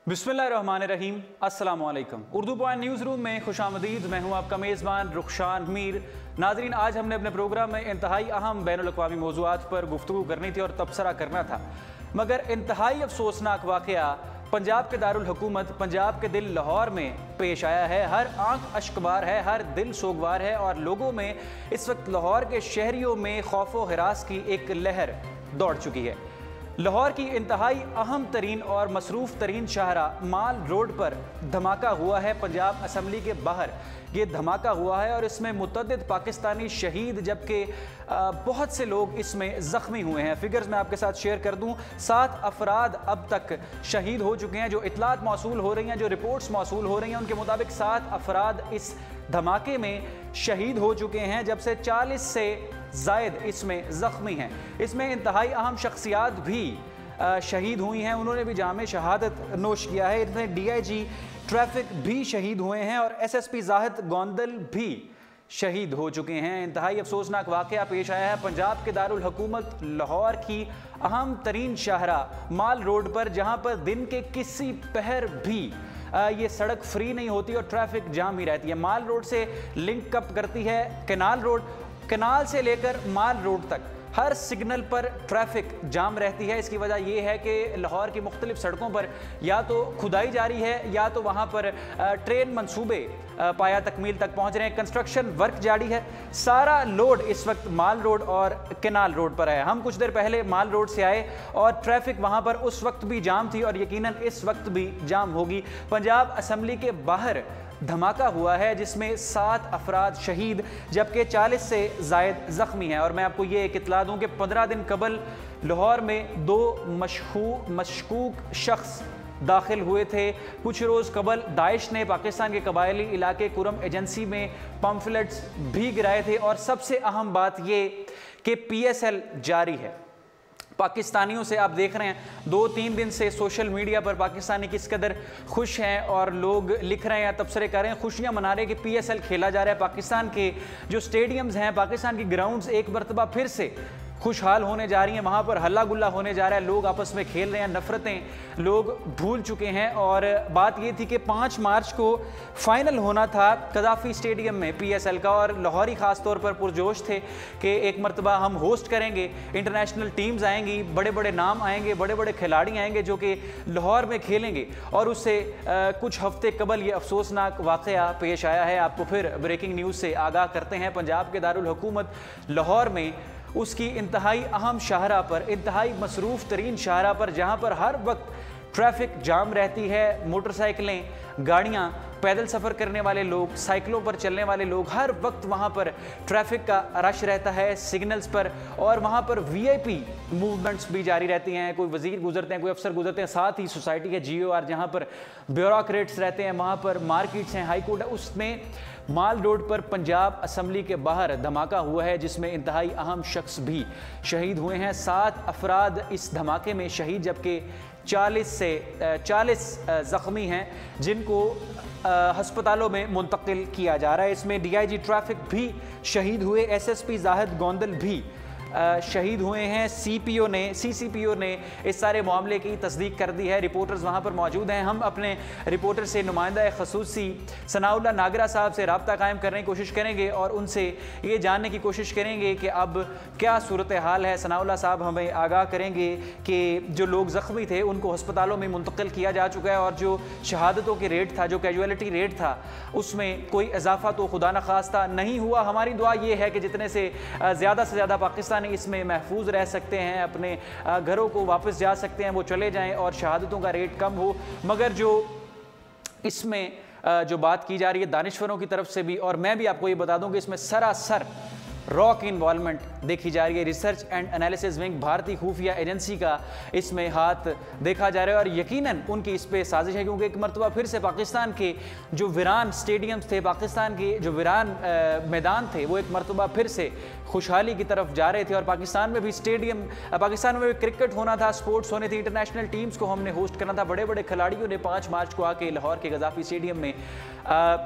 बिस्मिल्लाहिर्रहमानिर्रहीम, अस्सलामु अलैकुम। उर्दू पॉइंट न्यूज़ रूम में खुशामदीद। मैं हूँ आपका मेज़बान रुखशान मीर। नाज़रीन, आज हमने अपने प्रोग्राम में इंतहाई अहम बैनुल-अक़वामी मौज़ूआत पर गुफ्तगू करनी थी और तबसरा करना था, मगर इंतहाई अफसोसनाक वाक़या पंजाब के दारुल हुकूमत, पंजाब के दिल लाहौर में पेश आया है। हर आंख अश्कबार है, हर दिल सोगवार है और लोगों में इस वक्त लाहौर के शहरियों में खौफ व हिरास की एक लहर दौड़ चुकी है। लाहौर की इंतहाई अहम तरीन और मसरूफ़ तरीन शाहरा माल रोड पर धमाका हुआ है। पंजाब असम्बली के बाहर ये धमाका हुआ है और इसमें मुतअद्दिद पाकिस्तानी शहीद, जबकि बहुत से लोग इसमें ज़ख्मी हुए हैं। फिगर्स मैं आपके साथ शेयर कर दूं, 7 अफराद अब तक शहीद हो चुके हैं। जो इतलात मौसूल हो रही हैं, जो रिपोर्ट्स मौसूल हो रही हैं, उनके मुताबिक 7 अफराद इस धमाके में शहीद हो चुके हैं, जब से 40 से ज़ायद इसमें ज़ख्मी हैं। इसमें इंतहाई अहम शख्सियात भी शहीद हुई हैं, उन्होंने भी जामे शहादत नोश किया है। इसमें DIG ट्रैफिक भी शहीद हुए हैं और SSP ज़ाहिद गोंदल भी शहीद हो चुके हैं। इंतहाई अफसोसनाक वाक़या पेश आया है पंजाब के दारुल हुकूमत लाहौर की अहम तरीन शाहरा माल रोड पर, जहाँ पर दिन के किसी पहर भी ये सड़क फ्री नहीं होती और ट्रैफिक जाम ही रहती है। माल रोड से लिंक अप करती है कैनाल रोड, कैनाल से लेकर माल रोड तक हर सिग्नल पर ट्रैफिक जाम रहती है। इसकी वजह यह है कि लाहौर की मुख्तलिफ सड़कों पर या तो खुदाई जारी है या तो वहाँ पर ट्रेन मंसूबे पाया तकमील तक पहुँच रहे हैं, कंस्ट्रक्शन वर्क जारी है। सारा लोड इस वक्त माल रोड और कैनाल रोड पर है। हम कुछ देर पहले माल रोड से आए और ट्रैफिक वहाँ पर उस वक्त भी जाम थी और यकीनन इस वक्त भी जाम होगी। पंजाब असम्बली के बाहर धमाका हुआ है जिसमें 7 अफराद शहीद जबकि 40 से ज़ायद ज़ख्मी हैं। और मैं आपको ये एक इत्तला दूँ कि 15 दिन कबल लाहौर में 2 मशकूक शख्स दाखिल हुए थे। कुछ रोज़ कबल दाइश ने पाकिस्तान के कबायली इलाके कुरम एजेंसी में पम्फलेट्स भी गिराए थे। और सबसे अहम बात ये कि PSL जारी है। पाकिस्तानियों से आप देख रहे हैं 2-3 दिन से सोशल मीडिया पर पाकिस्तानी किस कदर खुश हैं और लोग लिख रहे हैं, तबसरे कर रहे हैं, खुशियां मना रहे हैं कि PSL खेला जा रहा है। पाकिस्तान के जो स्टेडियम्स हैं, पाकिस्तान की ग्राउंड्स एक मरतबा फिर से खुशहाल होने जा रही हैं, वहाँ पर हल्ला गुल्ला होने जा रहा है, लोग आपस में खेल रहे हैं, नफ़रतें लोग भूल चुके हैं। और बात ये थी कि 5 मार्च को फ़ाइनल होना था कदाफ़ी स्टेडियम में PSL का और लाहौरी ख़ास तौर पर पुरजोश थे कि एक मरतबा हम होस्ट करेंगे, इंटरनेशनल टीम्स आएंगी, बड़े बड़े नाम आएंगे, बड़े बड़े खिलाड़ी आएंगे जो कि लाहौर में खेलेंगे। और उससे कुछ हफ्ते कबल ये अफसोसनाक वाक़या पेश आया है। आपको फिर ब्रेकिंग न्यूज़ से आगाह करते हैं। पंजाब के दारुल हुकूमत लाहौर में उसकी इंतहाई अहम शाहरा पर, इंतहाई मसरूफ़ तरीन शाहरा पर, जहाँ पर हर वक्त ट्रैफिक जाम रहती है, मोटरसाइकिलें, गाड़ियाँ, पैदल सफ़र करने वाले लोग, साइकिलों पर चलने वाले लोग, हर वक्त वहाँ पर ट्रैफिक का रश रहता है सिग्नल्स पर। और वहाँ पर VIP मूवमेंट्स भी जारी रहती हैं, कोई वज़ीर गुजरते हैं, कोई अफसर गुजरते हैं, साथ ही सोसाइटी के GOR जहाँ पर ब्यूरोक्रेट्स रहते हैं, वहाँ पर मार्केट्स हैं, हाई कोर्ट है, उसमें माल रोड पर पंजाब असम्बली के बाहर धमाका हुआ है जिसमें इंतहाई अहम शख्स भी शहीद हुए हैं। 7 अफराद इस धमाके में शहीद जबकि 40 ज़ख्मी हैं जिनको हस्पतालों में मुंतकिल किया जा रहा है। इसमें DIG ट्रैफिक भी शहीद हुए, SSP ज़ाहिद गोंदल भी शहीद हुए हैं। CCPO ने इस सारे मामले की तस्दीक कर दी है। रिपोर्टर्स वहाँ पर मौजूद हैं। हम अपने रिपोर्टर से नुमाइंदा खसूसी सनाउल्लाह नागरा साहब से रब्ता कायम करने की कोशिश करेंगे और उनसे ये जानने की कोशिश करेंगे कि अब क्या सूरत हाल है। सनाउल्लाह साहब हमें आगाह करेंगे कि जो लोग ज़ख्मी थे उनको हस्पतालों में मुंतकिल किया जा चुका है और जो शहादतों के रेट था, जो कैजुअलिटी रेट था, उसमें कोई इजाफा तो खुदा न खास्ता नहीं हुआ। हमारी दुआ ये है कि जितने से ज़्यादा पाकिस्तान इसमें महफूज रह सकते हैं, अपने घरों को वापस जा सकते हैं, वो चले जाएं और शहादतों का रेट कम हो। मगर जो इसमें जो बात की जा रही है दानिश्वरों की तरफ से भी, और मैं भी आपको ये बता दूं कि इसमें सरासर रॉ की इन्वॉल्वमेंट देखी जा रही है। रिसर्च एंड एनालिसिस विंग, भारतीय खुफिया एजेंसी का इसमें हाथ देखा जा रहा है और यकीनन उनकी इस पे साजिश है, क्योंकि एक मरतबा फिर से पाकिस्तान के जो वीरान स्टेडियम्स थे, पाकिस्तान के जो वीरान मैदान थे, वो एक मरतबा फिर से खुशहाली की तरफ जा रहे थे। और पाकिस्तान में भी पाकिस्तान में भी क्रिकेट होना था, स्पोर्ट्स होने थे, इंटरनेशनल टीम्स को हमने होस्ट करना था। बड़े बड़े खिलाड़ियों ने 5 मार्च को आके लाहौर के गद्दाफी स्टेडियम में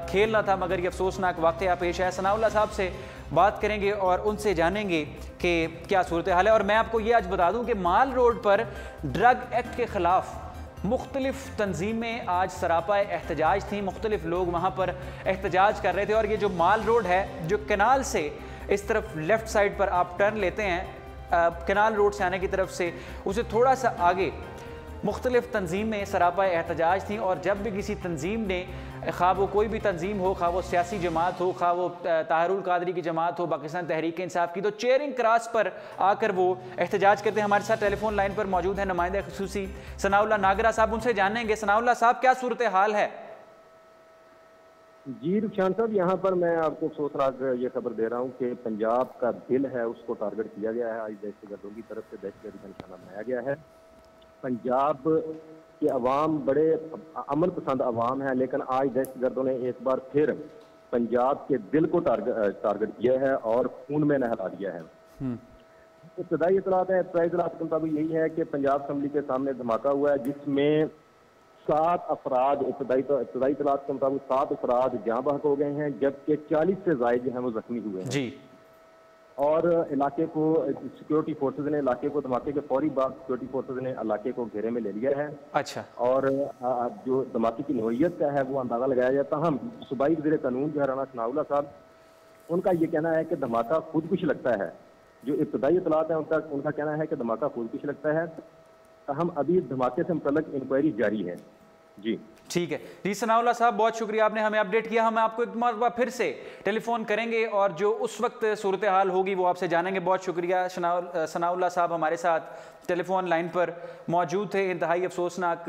खेलना था, मगर ये अफसोसनाक वाक़या पेश आया। सनाउल्लाह साहब से बात करेंगे और उनसे जानेंगे कि क्या सूरत हाल है। और मैं आपको ये आज बता दूं कि माल रोड पर ड्रग एक्ट के ख़िलाफ़ मुख्तलिफ तंजीमें आज सरापाए एहतजाज थी, मुख्तलिफ लोग वहाँ पर एहतजाज कर रहे थे। और ये जो माल रोड है, जो कनाल से इस तरफ लेफ़्ट साइड पर आप टर्न लेते हैं, कनाल रोड से आने की तरफ से, उसे थोड़ा सा आगे मुख्तलिफ तंजीमें सरापाए एहतजाज थी। और जब भी किसी तंजीम ने, खा वो कोई भी तंजीम हो, खा वो सियासी जमात हो, खा वो ताहरुल कादरी की जमात हो, पाकिस्तान तहरीक इंसाफ की, तो चेयरिंग क्रॉस पर आकर वो एहतजाज करते हैं। हमारे साथ टेलीफोन लाइन पर मौजूद है नुमाइंदा खुसूसी सनाउल्लाह नागरा साहब, उनसे जानेंगे। सनाउल्लाह साहब, क्या सूरत हाल है? जी रुखशान साहब, यहाँ पर मैं आपको अफसोसनाक ये खबर दे रहा हूँ कि पंजाब का दिल है, उसको टारगेट किया गया है। आज दहशतगर्दों की तरफ से दहशतगर्दी का निशाना बनाया गया है। पंजाब के अवाम बड़े अमन पसंद अवाम है, लेकिन आज दहशतगर्दों ने एक बार फिर पंजाब के दिल को टारगेट किया है और खून में नहला दिया है। इब्तदाई इतलात के मुताबिक यही है कि पंजाब असम्बली के सामने धमाका हुआ है, जिसमें 7 अफराद, इब्तदाई इतलात के मुताबिक 7 अफराद जाँ बहक हो गए हैं, जबकि 40 से ज़ायद जो हैं वो जख्मी हुए हैं जी। और इलाके को सिक्योरिटी फोर्सेज ने, इलाके को धमाके के फौरी बाद सिक्योरिटी फोर्सेज ने इलाके को घेरे में ले लिया है। अच्छा। और जो धमाके की नोयत का है वो अंदाजा लगाया जाता। हम सूबाई वज़ीर कानून जो है राना सनाउल्लाह साहब, उनका ये कहना है कि धमाका खुदकुश लगता है। जो इब्तदाई इतलात है उनका कहना है कि धमाका खुदकुश लगता है। हम अभी धमाके से मुतल्लिक इंक्वायरी जारी है जी। ठीक है जी सनाउल्लाह साहब, बहुत शुक्रिया, आपने हमें अपडेट किया। हम आपको एक मरतबा फिर से टेलीफोन करेंगे और जो उस वक्त सूरत हाल होगी वो आपसे जानेंगे। बहुत शुक्रिया। सनाउल्लाह साहब हमारे साथ टेलीफोन लाइन पर मौजूद थे। इंतहाई अफसोसनाक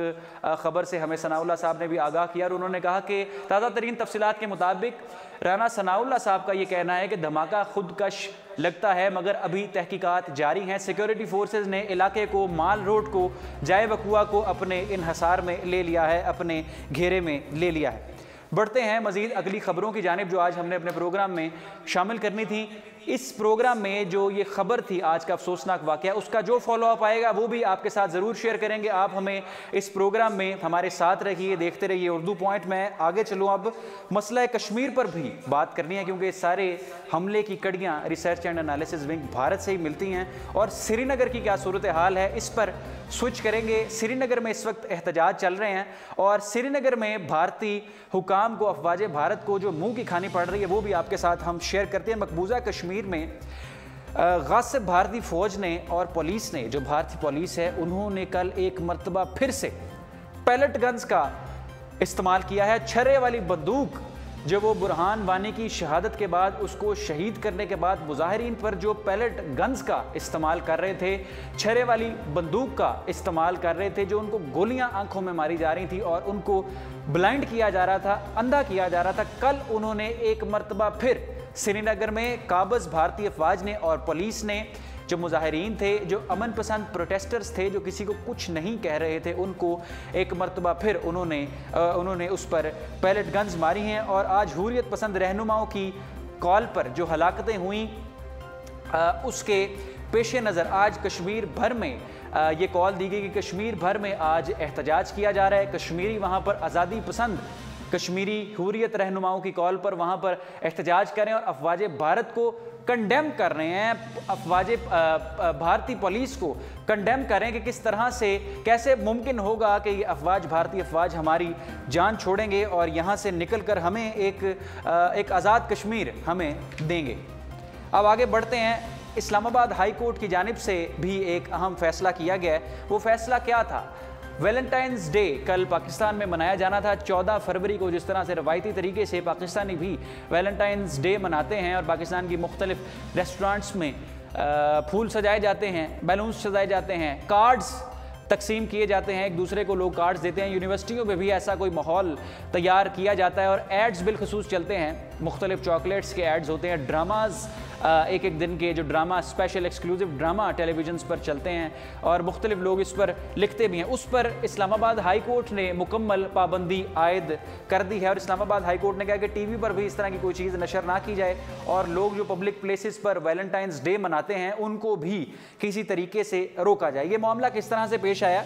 ख़बर से हमें सनाउल्लाह साहब ने भी आगाह किया और उन्होंने कहा कि ताज़ा तरीन तफसीलात के मुताबिक राना सनाउल्लाह साहब का ये कहना है कि धमाका खुदकश लगता है, मगर अभी तहकीकात जारी हैं। सिक्योरिटी फोर्सेज ने इलाके को, माल रोड को, जाए वकुआ को अपने इन्हसार में ले लिया है, अपने घेरे में ले लिया है। बढ़ते हैं मज़ीद अगली खबरों की जानिब जो आज हमने अपने प्रोग्राम में शामिल करनी थी। इस प्रोग्राम में जो ये खबर थी आज का अफसोसनाक वाक़या, उसका जो फॉलोअप आएगा वो भी आपके साथ ज़रूर शेयर करेंगे। आप हमें इस प्रोग्राम में हमारे साथ रहिए, देखते रहिए उर्दू पॉइंट में। आगे चलूँ, अब मसला कश्मीर पर भी बात करनी है, क्योंकि सारे हमले की कड़ियाँ research and analysis wing Bharat से ही मिलती हैं। और श्रीनगर की क्या सूरत हाल है, इस पर स्विच करेंगे। श्रीनगर में इस वक्त एहतजाज चल रहे हैं और श्रीनगर में भारतीय हुकाम को, अफवाज भारत को जो मुंह की खानी पड़ रही है वो भी आपके साथ हम शेयर करते हैं। मकबूजा कश्मीर में गासिब भारतीय फ़ौज ने और पुलिस ने, जो भारतीय पुलिस है, उन्होंने कल एक मरतबा फिर से पैलेट गन्स का इस्तेमाल किया है। छर्रे वाली बंदूक जो वो बुरहान वानी की शहादत के बाद, उसको शहीद करने के बाद मुजाहिरीन पर जो पैलेट गन्स का इस्तेमाल कर रहे थे, छर्रे वाली बंदूक का इस्तेमाल कर रहे थे, जो उनको गोलियां आंखों में मारी जा रही थी और उनको ब्लाइंड किया जा रहा था, अंधा किया जा रहा था। कल उन्होंने एक मरतबा फिर श्रीनगर में काबज़ भारतीय अफवाज ने और पुलिस ने जो मुजाहिरीन थे, जो अमन पसंद प्रोटेस्टर्स थे, जो किसी को कुछ नहीं कह रहे थे, उनको एक मरतबा फिर उन्होंने उस पर पैलेट गन्स मारी हैं। और आज हुर्रियत पसंद रहनुमाओं की कॉल पर जो हलाकतें हुई, उसके पेश नज़र आज कश्मीर भर में ये कॉल दी गई कि कश्मीर भर में आज एहतजाज किया जा रहा है। कश्मीरी वहाँ पर आज़ादी पसंद कश्मीरी हुर्रियत रहनुमाओं की कॉल पर वहाँ पर एहतजाज करें और अफवाज भारत को कंडेम कर रहे हैं, अफवाज भारतीय पुलिस को कंडेम करें कि किस तरह से, कैसे मुमकिन होगा कि ये अफवाज, भारतीय अफवाज हमारी जान छोड़ेंगे और यहाँ से निकल कर हमें एक आज़ाद कश्मीर हमें देंगे। अब आगे बढ़ते हैं। इस्लामाबाद हाई कोर्ट की जानिब से भी एक अहम फैसला किया गया है। वो फैसला क्या था? वैलेंटाइंस डे कल पाकिस्तान में मनाया जाना था 14 फरवरी को। जिस तरह से रवायती तरीके से पाकिस्तानी भी वैलेंटाइंस डे मनाते हैं और पाकिस्तान की मुख्तलिफ रेस्टोरेंट्स में फूल सजाए जाते हैं, बैलून्स सजाए जाते हैं, कार्ड्स तकसीम किए जाते हैं, एक दूसरे को लोग कार्ड्स देते हैं। यूनिवर्सिटियों में भी ऐसा कोई माहौल तैयार किया जाता है और एड्स बिलखसूस चलते हैं, मुख्तलिफ चॉकलेट्स के एड्स होते हैं, ड्रामाज एक एक दिन के जो drama, special exclusive drama television पर चलते हैं और मुख्तलिफ लोग इस पर लिखते भी हैं। उस पर इस्लामाबाद हाई कोर्ट ने मुकम्मल पाबंदी आयद कर दी है और इस्लामाबाद हाई कोर्ट ने कहा कि टीवी पर भी इस तरह की कोई चीज़ नशर ना की जाए और लोग जो पब्लिक प्लेसेस पर वैलेंटाइंस डे मनाते हैं उनको भी किसी तरीके से रोका जाए। ये मामला किस तरह से पेश आया?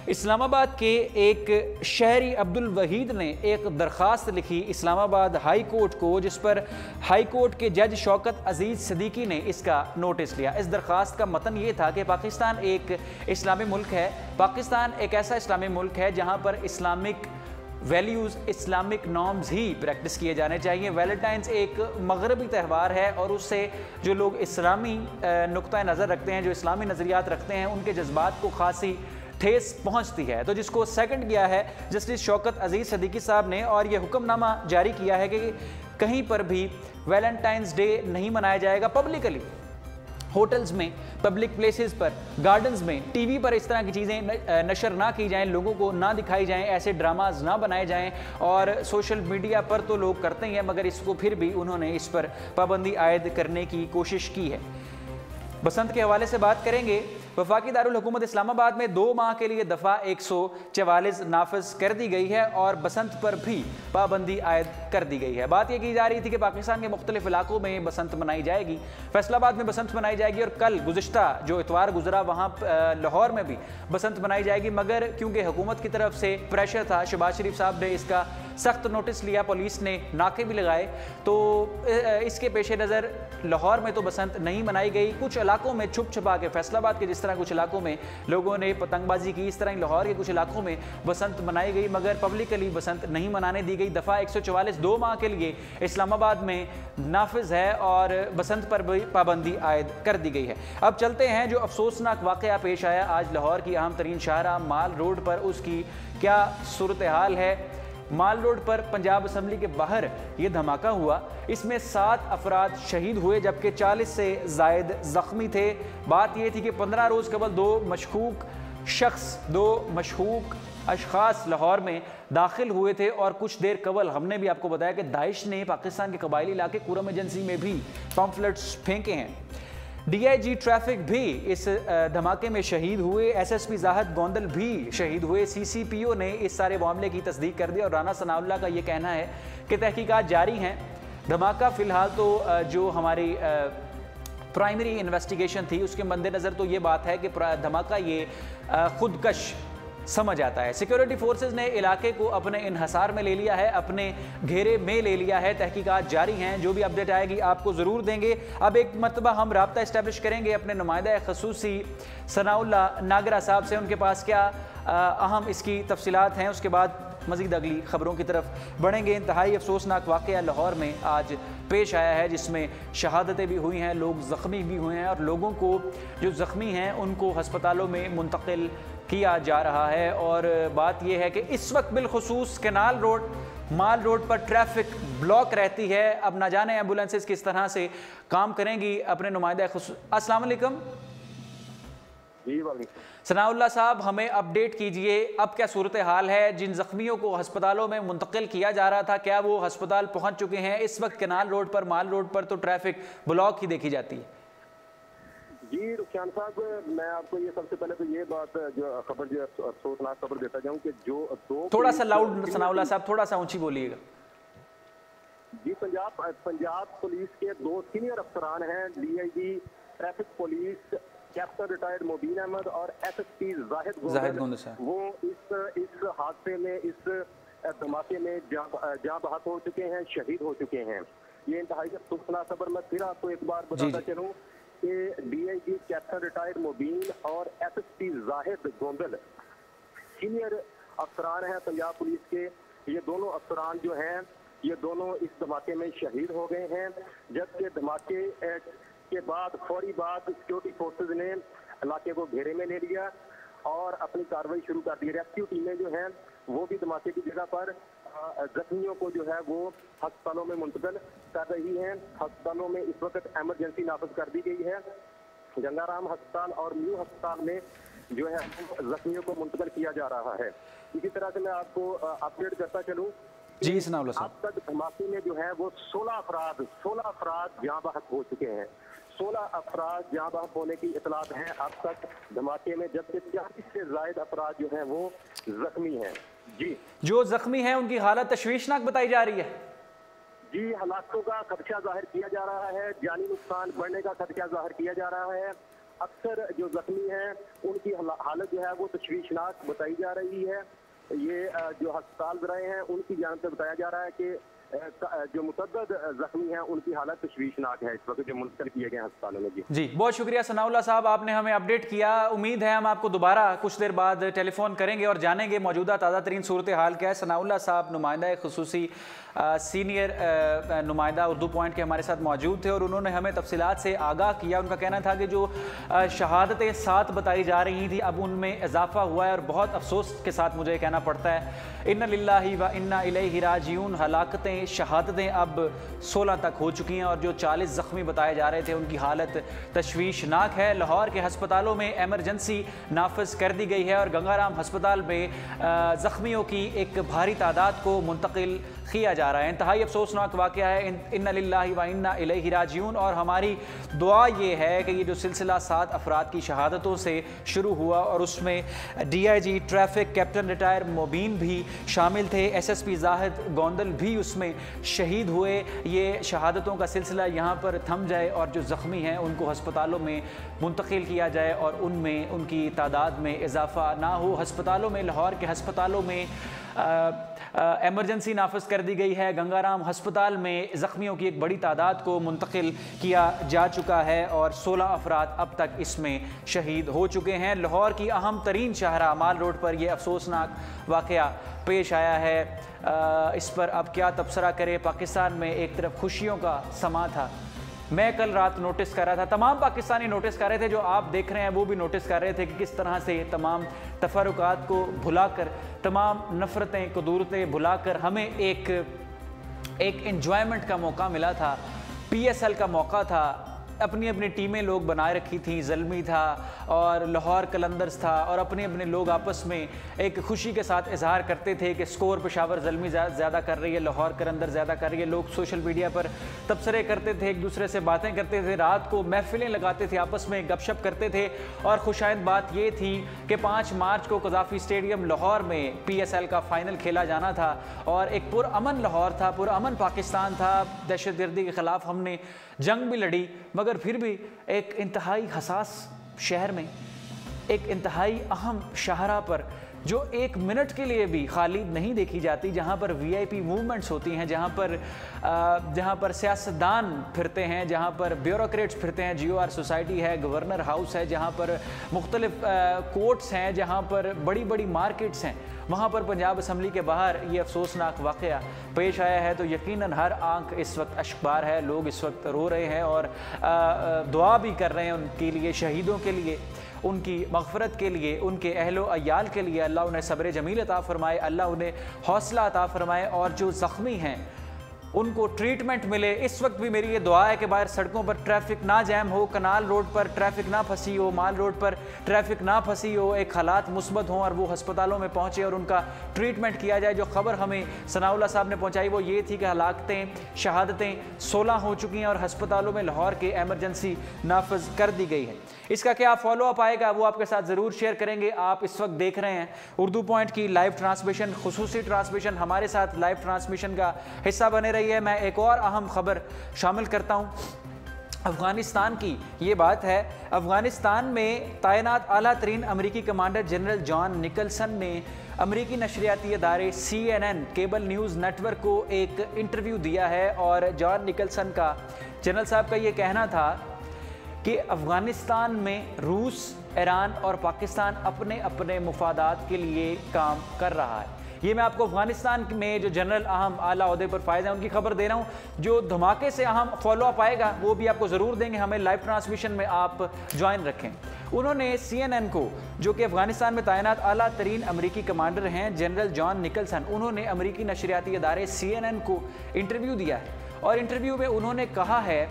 इस्लामाबाद के एक शहरी अब्दुल वहीद ने एक दरख्वास्त लिखी इस्लामाबाद हाई कोर्ट को, जिस पर हाई कोर्ट के जज शौकत अजीज़ सिद्दीकी ने इसका नोटिस लिया। इस दरख्वास्त का मतन ये था कि पाकिस्तान एक इस्लामी मुल्क है। पाकिस्तान एक ऐसा इस्लामी मुल्क है जहाँ पर इस्लामिक वैल्यूज़, इस्लामिक नॉर्म्स ही प्रैक्टिस किए जाने चाहिए। वैलेंटाइंस एक मगरबी त्यौहार है और उससे जो लोग इस्लामी नुक्ता नज़र रखते हैं, जो इस्लामी नज़रियात रखते हैं, उनके जज्बात को खासी ठेस पहुंचती है। तो जिसको सेकंड किया है जस्टिस शौकत अजीज़ सिद्दीकी साहब ने, और ये हुक्मनामा जारी किया है कि कहीं पर भी वैलेंटाइंस डे नहीं मनाया जाएगा पब्लिकली। होटल्स में, पब्लिक प्लेसेस पर, गार्डन्स में, टीवी पर इस तरह की चीज़ें नशर ना की जाएं, लोगों को ना दिखाई जाएं, ऐसे ड्रामाज ना बनाए जाएं। और सोशल मीडिया पर तो लोग करते ही हैं, मगर इसको फिर भी उन्होंने इस पर पाबंदी आयद करने की कोशिश की है। बसंत के हवाले से बात करेंगे। वफाकी दारुल हुकूमत इस्लामाबाद में 2 माह के लिए दफ़ा 144 नाफिज कर दी गई है और बसंत पर भी पाबंदी आयद कर दी गई है। बात यह की जा रही थी कि पाकिस्तान के मुख्तलिफ इलाकों में बसंत मनाई जाएगी। फैसलाबाद में बसंत मनाई जाएगी और कल गुज़िश्ता जो इतवार गुजरा वहाँ लाहौर में भी बसंत मनाई जाएगी, मगर क्योंकि हुकूमत की तरफ से प्रेशर था, शहबाज शरीफ साहब ने इसका सख्त नोटिस लिया, पुलिस ने नाके भी लगाए, तो इसके पेश नज़र लाहौर में तो बसंत नहीं मनाई गई। कुछ इलाकों में छुप छुपा के, फैसलाबाद के जिस तरह कुछ इलाकों में लोगों ने पतंगबाजी की, इस तरह लाहौर के कुछ इलाकों में बसंत मनाई गई, मगर पब्लिकली बसंत नहीं मनाने दी गई। दफ़ा 144 2 माह के लिए इस्लामाबाद में नाफिज है और बसंत पर भी पाबंदी आयद कर दी गई है। अब चलते हैं जो अफसोसनाक वाक़या पेश आया आज लाहौर की अहम तरीन शाहराह माल रोड पर, उसकी क्या सूरत हाल है। माल रोड पर पंजाब असम्बली के बाहर ये धमाका हुआ। इसमें 7 अफराद शहीद हुए जबकि 40 से ज़ायद ज़ख्मी थे। बात यह थी कि 15 रोज़ कबल 2 मशकूक अशखास लाहौर में दाखिल हुए थे और कुछ देर कबल हमने भी आपको बताया कि दाइश ने पाकिस्तान के कबायली इलाके कुरम एजेंसी में भी पम्फलेट्स फेंके हैं। DIG ट्रैफिक भी इस धमाके में शहीद हुए। SSP जाहिद गोंदल भी शहीद हुए। CCPO ने इस सारे मामले की तस्दीक कर दी और राना सनाउल्लाह का ये कहना है कि तहकीकात जारी हैं। धमाका फ़िलहाल तो जो हमारी प्राइमरी इन्वेस्टिगेशन थी उसके मद्देनज़र तो ये बात है कि धमाका ये खुदकश समझ आता है। सिक्योरिटी फोर्सेस ने इलाके को अपने इन्हसार में ले लिया है, अपने घेरे में ले लिया है। तहकीकात जारी हैं, जो भी अपडेट आएगी आपको ज़रूर देंगे। अब एक मरतबा हम राब्ता इस्टेब्लिश करेंगे अपने नुमाइंदा खसूसी सनाउल्लाह नागरा साहब से, उनके पास क्या अहम इसकी तफसीलात हैं, उसके बाद मज़ीद अगली खबरों की तरफ बढ़ेंगे। इंतहाई अफसोसनाक वाक़या लाहौर में आज पेश आया है जिसमें शहादतें भी हुई हैं, लोग ज़ख्मी भी हुए हैं और लोगों को जो ज़ख्मी हैं उनको हस्पतालों में मुंतकिल किया जा रहा है। और बात यह है कि इस वक्त बिलखुसूस कैनाल रोड, माल रोड पर ट्रैफिक ब्लॉक रहती है। अब ना जाने एम्बुलेंसेस किस तरह से काम करेंगी। अपने नुमाइंदा अस्सलाम वालेकुम सनाउल्लाह साहब, हमें अपडेट कीजिए अब क्या सूरत हाल है। जिन जख्मियों को अस्पतालों में मुंतकिल किया जा रहा था क्या वो अस्पताल पहुंच चुके हैं? इस वक्त कैनाल रोड पर, माल रोड पर तो ट्रैफिक ब्लॉक ही देखी जाती है। जी रुखसान साहब, मैं आपको ये सबसे पहले तो ये बात जो खबर जो अफसोसनाक खबर देता जाऊं कि जो 2 थोड़ा सा लाउड सनाउल्लाह साहब, थोड़ा सा ऊंची बोलिएगा। जी, पंजाब पुलिस के 2 सीनियर अफसरान हैं, DIG traffic police captain retired Mubeen Ahmed और SSP जाहिद गोंदल, वो इस हादसे में, इस धमाके में जाँ बहक हो चुके हैं, शहीद हो चुके हैं। ये इंतहाई अफसोसनाक खबर। मैं फिर आपको एक बार बताता चलूं कि DIG कैप्टन रिटायर्ड मुबीन और SSP जाहिद गोंदल सीनियर अफसरान हैं पंजाब पुलिस के। ये दोनों अफसरान जो हैं ये दोनों इस धमाके में शहीद हो गए हैं, जबकि धमाके के बाद फौरी बाद सिक्योरिटी फोर्सेज ने इलाके को घेरे में ले लिया और अपनी कार्रवाई शुरू कर दी। रेस्क्यू टीमें जो हैं वो भी धमाके की जगह पर जख्मियों को जो है वो अस्पतालों में मुंतकिल कर रही हैं। अस्पतालों में इस वक्त इमरजेंसी नाफिज कर दी गई है। गंगाराम अस्पताल और न्यू अस्पताल में जो है जख्मियों को मुंतकिल किया जा रहा है। इसी तरह से मैं आपको अपडेट करता चलूँ जी सनाउल्लाह साहब, अब तक धमाके में जो है वो 16 अफराद जाँ बहक हो चुके हैं। 16 अफराद जाँ बहक होने की इतलात हैं अब तक धमाके में, जबकि 40 से ज़ायद अफराद जो हैं वो जख्मी हैं। जी, जो जख्मी हैं उनकी हालत तशवीशनाक बताई जा रही है। जी, हलाकों का खदशा जाहिर किया जा रहा है, जानी नुकसान बढ़ने का खदशा जाहिर किया जा रहा है। अक्सर जो जख्मी हैं उनकी हालत जो है वो तशवीशनाक बताई जा रही है। ये जो अस्पताल गए हैं उनकी जान से बताया जा रहा है कि जो मुतअद्दिद जख्मी हैं उनकी हालत तशवीशनाक है इस वक्त, जो मुंतकिल किए गए हैं अस्पतालों में। जी बहुत शुक्रिया सनाउल्लाह साहब, आपने हमें अपडेट किया। उम्मीद है हम आपको दोबारा कुछ देर बाद टेलीफोन करेंगे और जानेंगे मौजूदा ताज़ा तरीन सूरत हाल क्या है। सनाउल्लाह साहब नुमाइंदा खुसूसी सीनियर नुमाइंदा उर्दू पॉइंट के हमारे साथ मौजूद थे और उन्होंने हमें तफसीलात से आगाह किया। उनका कहना था कि जो शहादतें 7 बताई जा रही थी अब उनमें इजाफा हुआ है और बहुत अफसोस के साथ मुझे कहना पड़ता है इन्ना लिल्लाहि व इन्ना इलैहि राजिऊन, हलाकतें शहादतें अब 16 तक हो चुकी हैं और जो 40 ज़ख्मी बताए जा रहे थे उनकी हालत तशवीशनाक है। लाहौर के हस्पतालों में एमरजेंसी नाफिज कर दी गई है और गंगाराम हस्पताल में ज़ख्मियों की एक भारी तादाद को मुंतकिल किया जा रहा है। इंतहाई अफसोसनाक वाक़या है। इन्ना लिल्लाहि व इन्ना इलैहि राजिऊन। और हमारी दुआ ये है कि ये जो सिलसिला 7 अफराद की शहादतों से शुरू हुआ और उसमें DIG ट्रैफिक कैप्टन रिटायर मुबीन भी शामिल थे, SSP जाहिद गोंदल भी उसमें शहीद हुए, ये शहादतों का सिलसिला यहाँ पर थम जाए और जो ज़ख्मी हैं उनको हस्पतालों में मुंतकिल किया जाए और उनमें उनकी तादाद में इजाफा ना हो। हस्पतालों में लाहौर के हस्पतालों में एमरजेंसी नाफिज कर दी गई है। गंगाराम हस्पताल में ज़ख्मियों की एक बड़ी तादाद को मुंतकिल किया जा चुका है और 16 अफराद अब तक इसमें शहीद हो चुके हैं। लाहौर की अहम तरीन शाहरा माल रोड पर यह अफसोसनाक वाक़या पेश आया है। इस पर अब क्या तबसरा करे। पाकिस्तान में एक तरफ खुशियों का समा था, मैं कल रात नोटिस कर रहा था, तमाम पाकिस्तानी नोटिस कर रहे थे, जो आप देख रहे हैं वो भी नोटिस कर रहे थे कि किस तरह से तमाम तफरुकात को भुलाकर, तमाम नफ़रतें कदूरतें भुलाकर हमें एक एन्जॉयमेंट का मौका मिला था, PSL का मौका था। अपनी अपनी टीमें लोग बनाए रखी थी, ज़ल्मी था और लाहौर कलंदर्स था और अपने अपने लोग आपस में एक खुशी के साथ इजहार करते थे कि स्कोर पेशावर ज़ल्मी ज़्यादा कर रही है, लाहौर कलंदर ज़्यादा कर रही है। लोग सोशल मीडिया पर तबसरे करते थे, एक दूसरे से बातें करते थे, रात को महफिलें लगाते थे, आपस में गपशप करते थे। और खुशाइंद बात ये थी कि 5 मार्च को कज़ाफ़ी स्टेडियम लाहौर में PSL का फ़ाइनल खेला जाना था और एक पुरअमन लाहौर था, पुरअमन पाकिस्तान था। दहशतगर्दी के ख़िलाफ़ हमने जंग भी लड़ी, मगर फिर भी एक इंतहाई हसास शहर में, एक इंतहाई अहम शाहरा पर जो 1 मिनट के लिए भी खाली नहीं देखी जाती, जहाँ पर VIP मूवमेंट्स होती हैं, जहाँ पर सियासतदान फिरते हैं, जहाँ पर ब्यूरोक्रेट्स फिरते हैं, GOR सोसाइटी है, गवर्नर हाउस है, जहाँ पर मुख्तलिफ कोर्ट्स हैं, जहाँ पर बड़ी बड़ी मार्केट्स हैं, वहाँ पर पंजाब असम्बली के बाहर ये अफसोसनाक वाक़या पेश आया है। तो यकीनन हर आंख इस वक्त अश्कबार है, लोग इस वक्त रो रहे हैं और दुआ भी कर रहे हैं उनके लिए, शहीदों के लिए, उनकी मग़फ़रत के लिए, उनके अहलो अयाल के लिए। अल्लाह उन्हें सब्र जमील अता फ़रमाए, अल्लाह उन्हें हौसला अता फ़रमाए और जो ज़ख्मी हैं उनको ट्रीटमेंट मिले। इस वक्त भी मेरी ये दुआ है कि बाहर सड़कों पर ट्रैफिक ना जैम हो, कनाल रोड पर ट्रैफिक ना फंसी हो, माल रोड पर ट्रैफिक ना फंसी हो, एक हालात मुस्बत हों और वो हस्पतालों में पहुँचे और उनका ट्रीटमेंट किया जाए। जो खबर हमें सनाउल्लाह साहब ने पहुँचाई वो ये थी कि हलाकतें, शहादतें 16 हो चुकी हैं और हस्पतालों में लाहौर के एमरजेंसी नाफिज कर दी गई है। इसका क्या फॉलो अप आएगा वो आपके साथ ज़रूर शेयर करेंगे। आप इस वक्त देख रहे हैं उर्दू पॉइंट की लाइव ट्रांसमिशन, खुसूसी ट्रांसमिशन। हमारे साथ लाइव ट्रांसमिशन का हिस्सा बने रहिए। मैं एक और अहम खबर शामिल करता हूँ अफ़गानिस्तान की। ये बात है, अफ़गानिस्तान में तैनात आला तरीन अमरीकी कमांडर जनरल जॉन निकलसन ने अमरीकी नशरियाती अदारे CNN केबल न्यूज़ नेटवर्क को एक इंटरव्यू दिया है और जॉन निकलसन का, जनरल साहब का ये कहना था कि अफ़गानिस्तान में रूस, ईरान और पाकिस्तान अपने अपने मुफादात के लिए काम कर रहा है। ये मैं आपको अफ़गानिस्तान में जो जनरल अहम आला ओहदे पर फायदा है उनकी खबर दे रहा हूँ। जो धमाके से अहम फॉलो अप आएगा वो भी आपको ज़रूर देंगे। हमें लाइव ट्रांसमिशन में आप ज्वाइन रखें। उन्होंने CNN को, जो कि अफ़गानिस्तान में तैनात आला तरीन अमरीकी कमांडर हैं जनरल जॉन निकलसन, उन्होंने अमरीकी नशरियाती अदारे CNN को इंटरव्यू दिया है और इंटरव्यू में उन्होंने कहा है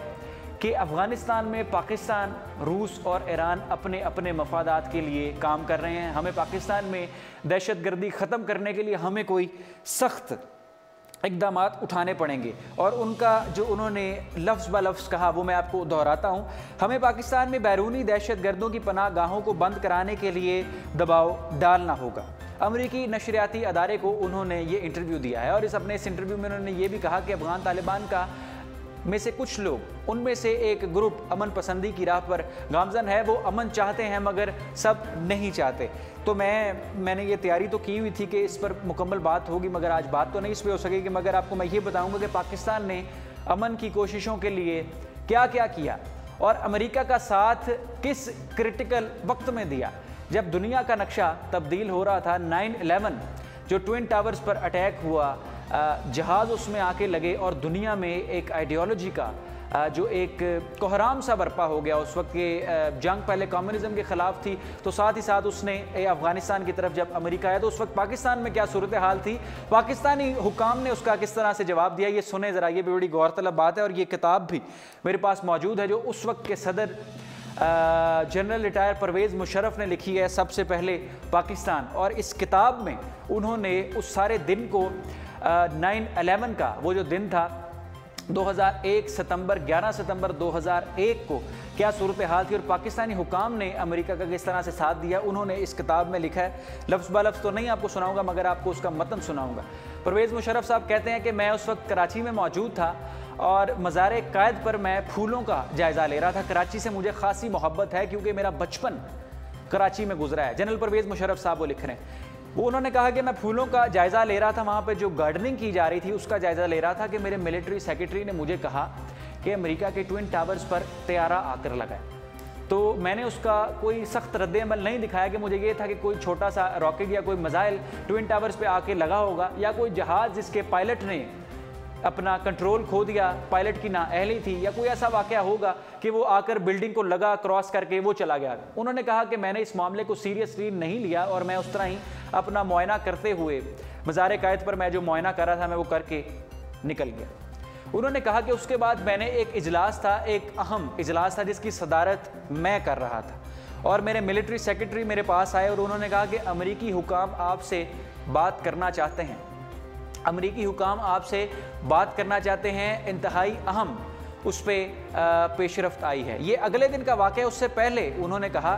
कि अफ़गानिस्तान में पाकिस्तान, रूस और ईरान अपने अपने मफादात के लिए काम कर रहे हैं। हमें पाकिस्तान में दहशतगर्दी ख़त्म करने के लिए हमें कोई सख्त इक़दाम उठाने पड़ेंगे। और उनका जो उन्होंने लफ्ज़ ब लफ्ज़ कहा वो मैं आपको दोहराता हूँ। हमें पाकिस्तान में बैरूनी दहशतगर्दों की पनाह गाहों को बंद कराने के लिए दबाव डालना होगा। अमरीकी नशरियाती अदारे को उन्होंने ये इंटरव्यू दिया है और इस इंटरव्यू में उन्होंने ये भी कहा कि अफ़गान तालिबान का में से कुछ लोग, उनमें से एक ग्रुप अमन पसंदी की राह पर गामजन है। वो अमन चाहते हैं मगर सब नहीं चाहते। तो मैंने ये तैयारी तो की हुई थी कि इस पर मुकम्मल बात होगी, मगर आज बात तो नहीं इस पर हो सकेगी। मगर आपको मैं ये बताऊंगा कि पाकिस्तान ने अमन की कोशिशों के लिए क्या क्या किया और अमेरिका का साथ किस क्रिटिकल वक्त में दिया जब दुनिया का नक्शा तब्दील हो रहा था। 9/11 जो ट्विन टावर्स पर अटैक हुआ, जहाज़ उसमें आके लगे और दुनिया में एक आइडियोलॉजी का जो एक कोहराम सा बर्पा हो गया। उस वक्त ये जंग पहले कम्युनिज्म के ख़िलाफ़ थी, तो साथ ही साथ उसने अफ़गानिस्तान की तरफ जब अमेरिका आया तो उस वक्त पाकिस्तान में क्या सूरत हाल थी, पाकिस्तानी हुकाम ने उसका किस तरह से जवाब दिया। ये सुने ज़रा, ये भी बड़ी गौरतलब बात है। और ये किताब भी मेरे पास मौजूद है जो उस वक्त के सदर जनरल रिटायर परवेज़ मुशर्रफ ने लिखी है, सबसे पहले पाकिस्तान। और इस किताब में उन्होंने उस सारे दिन को 9/11 का वो जो दिन था 2001 सितंबर 11 सितंबर 2001 को क्या सूरत हाल थी और पाकिस्तानी हुकाम ने अमेरिका का किस तरह से साथ दिया, उन्होंने इस किताब में लिखा है। लफ्ज़ ब लफ्ज़ तो नहीं आपको सुनाऊंगा मगर आपको उसका मतन सुनाऊंगा। परवेज़ मुशर्रफ साहब कहते हैं कि मैं उस वक्त कराची में मौजूद था और मज़ार क़ायद पर मैं फूलों का जायज़ा ले रहा था। कराची से मुझे खासी मोहब्बत है क्योंकि मेरा बचपन कराची में गुजरा है। जनरल परवेज़ मुशर्रफ साहब वो लिख रहे हैं। वो उन्होंने कहा कि मैं फूलों का जायज़ा ले रहा था, वहाँ पे जो गार्डनिंग की जा रही थी उसका जायज़ा ले रहा था कि मेरे मिलिट्री सेक्रेटरी ने मुझे कहा कि अमेरिका के ट्विन टावर्स पर तैयारा आकर लगा है। तो मैंने उसका कोई सख्त रद्द-ए-अमल नहीं दिखाया कि मुझे ये था कि कोई छोटा सा रॉकेट या कोई मिसाइल ट्विन टावर्स पे आके लगा होगा या कोई जहाज़ जिसके पायलट ने अपना कंट्रोल खो दिया, पायलट की नाअहली थी, या कोई ऐसा वाक़या होगा कि वो आकर बिल्डिंग को लगा, क्रॉस करके वो चला गया। उन्होंने कहा कि मैंने इस मामले को सीरियसली नहीं लिया और मैं उस तरह ही अपना मुआयना करते हुए मज़ार क़ायद पर मैं जो मुआयना कर रहा था मैं वो करके निकल गया। उन्होंने कहा कि उसके बाद मैंने एक इजलास था, एक अहम इजलास था जिसकी सदारत मैं कर रहा था और मेरे मिलिट्री सेक्रेटरी मेरे पास आए और उन्होंने कहा कि अमेरिकी हुकाम आपसे बात करना चाहते हैं, अमेरिकी हुकाम आपसे बात करना चाहते हैं, इंतहाई अहम उस पर पेशरफ्त आई है। ये अगले दिन का वाक़या। उससे पहले उन्होंने कहा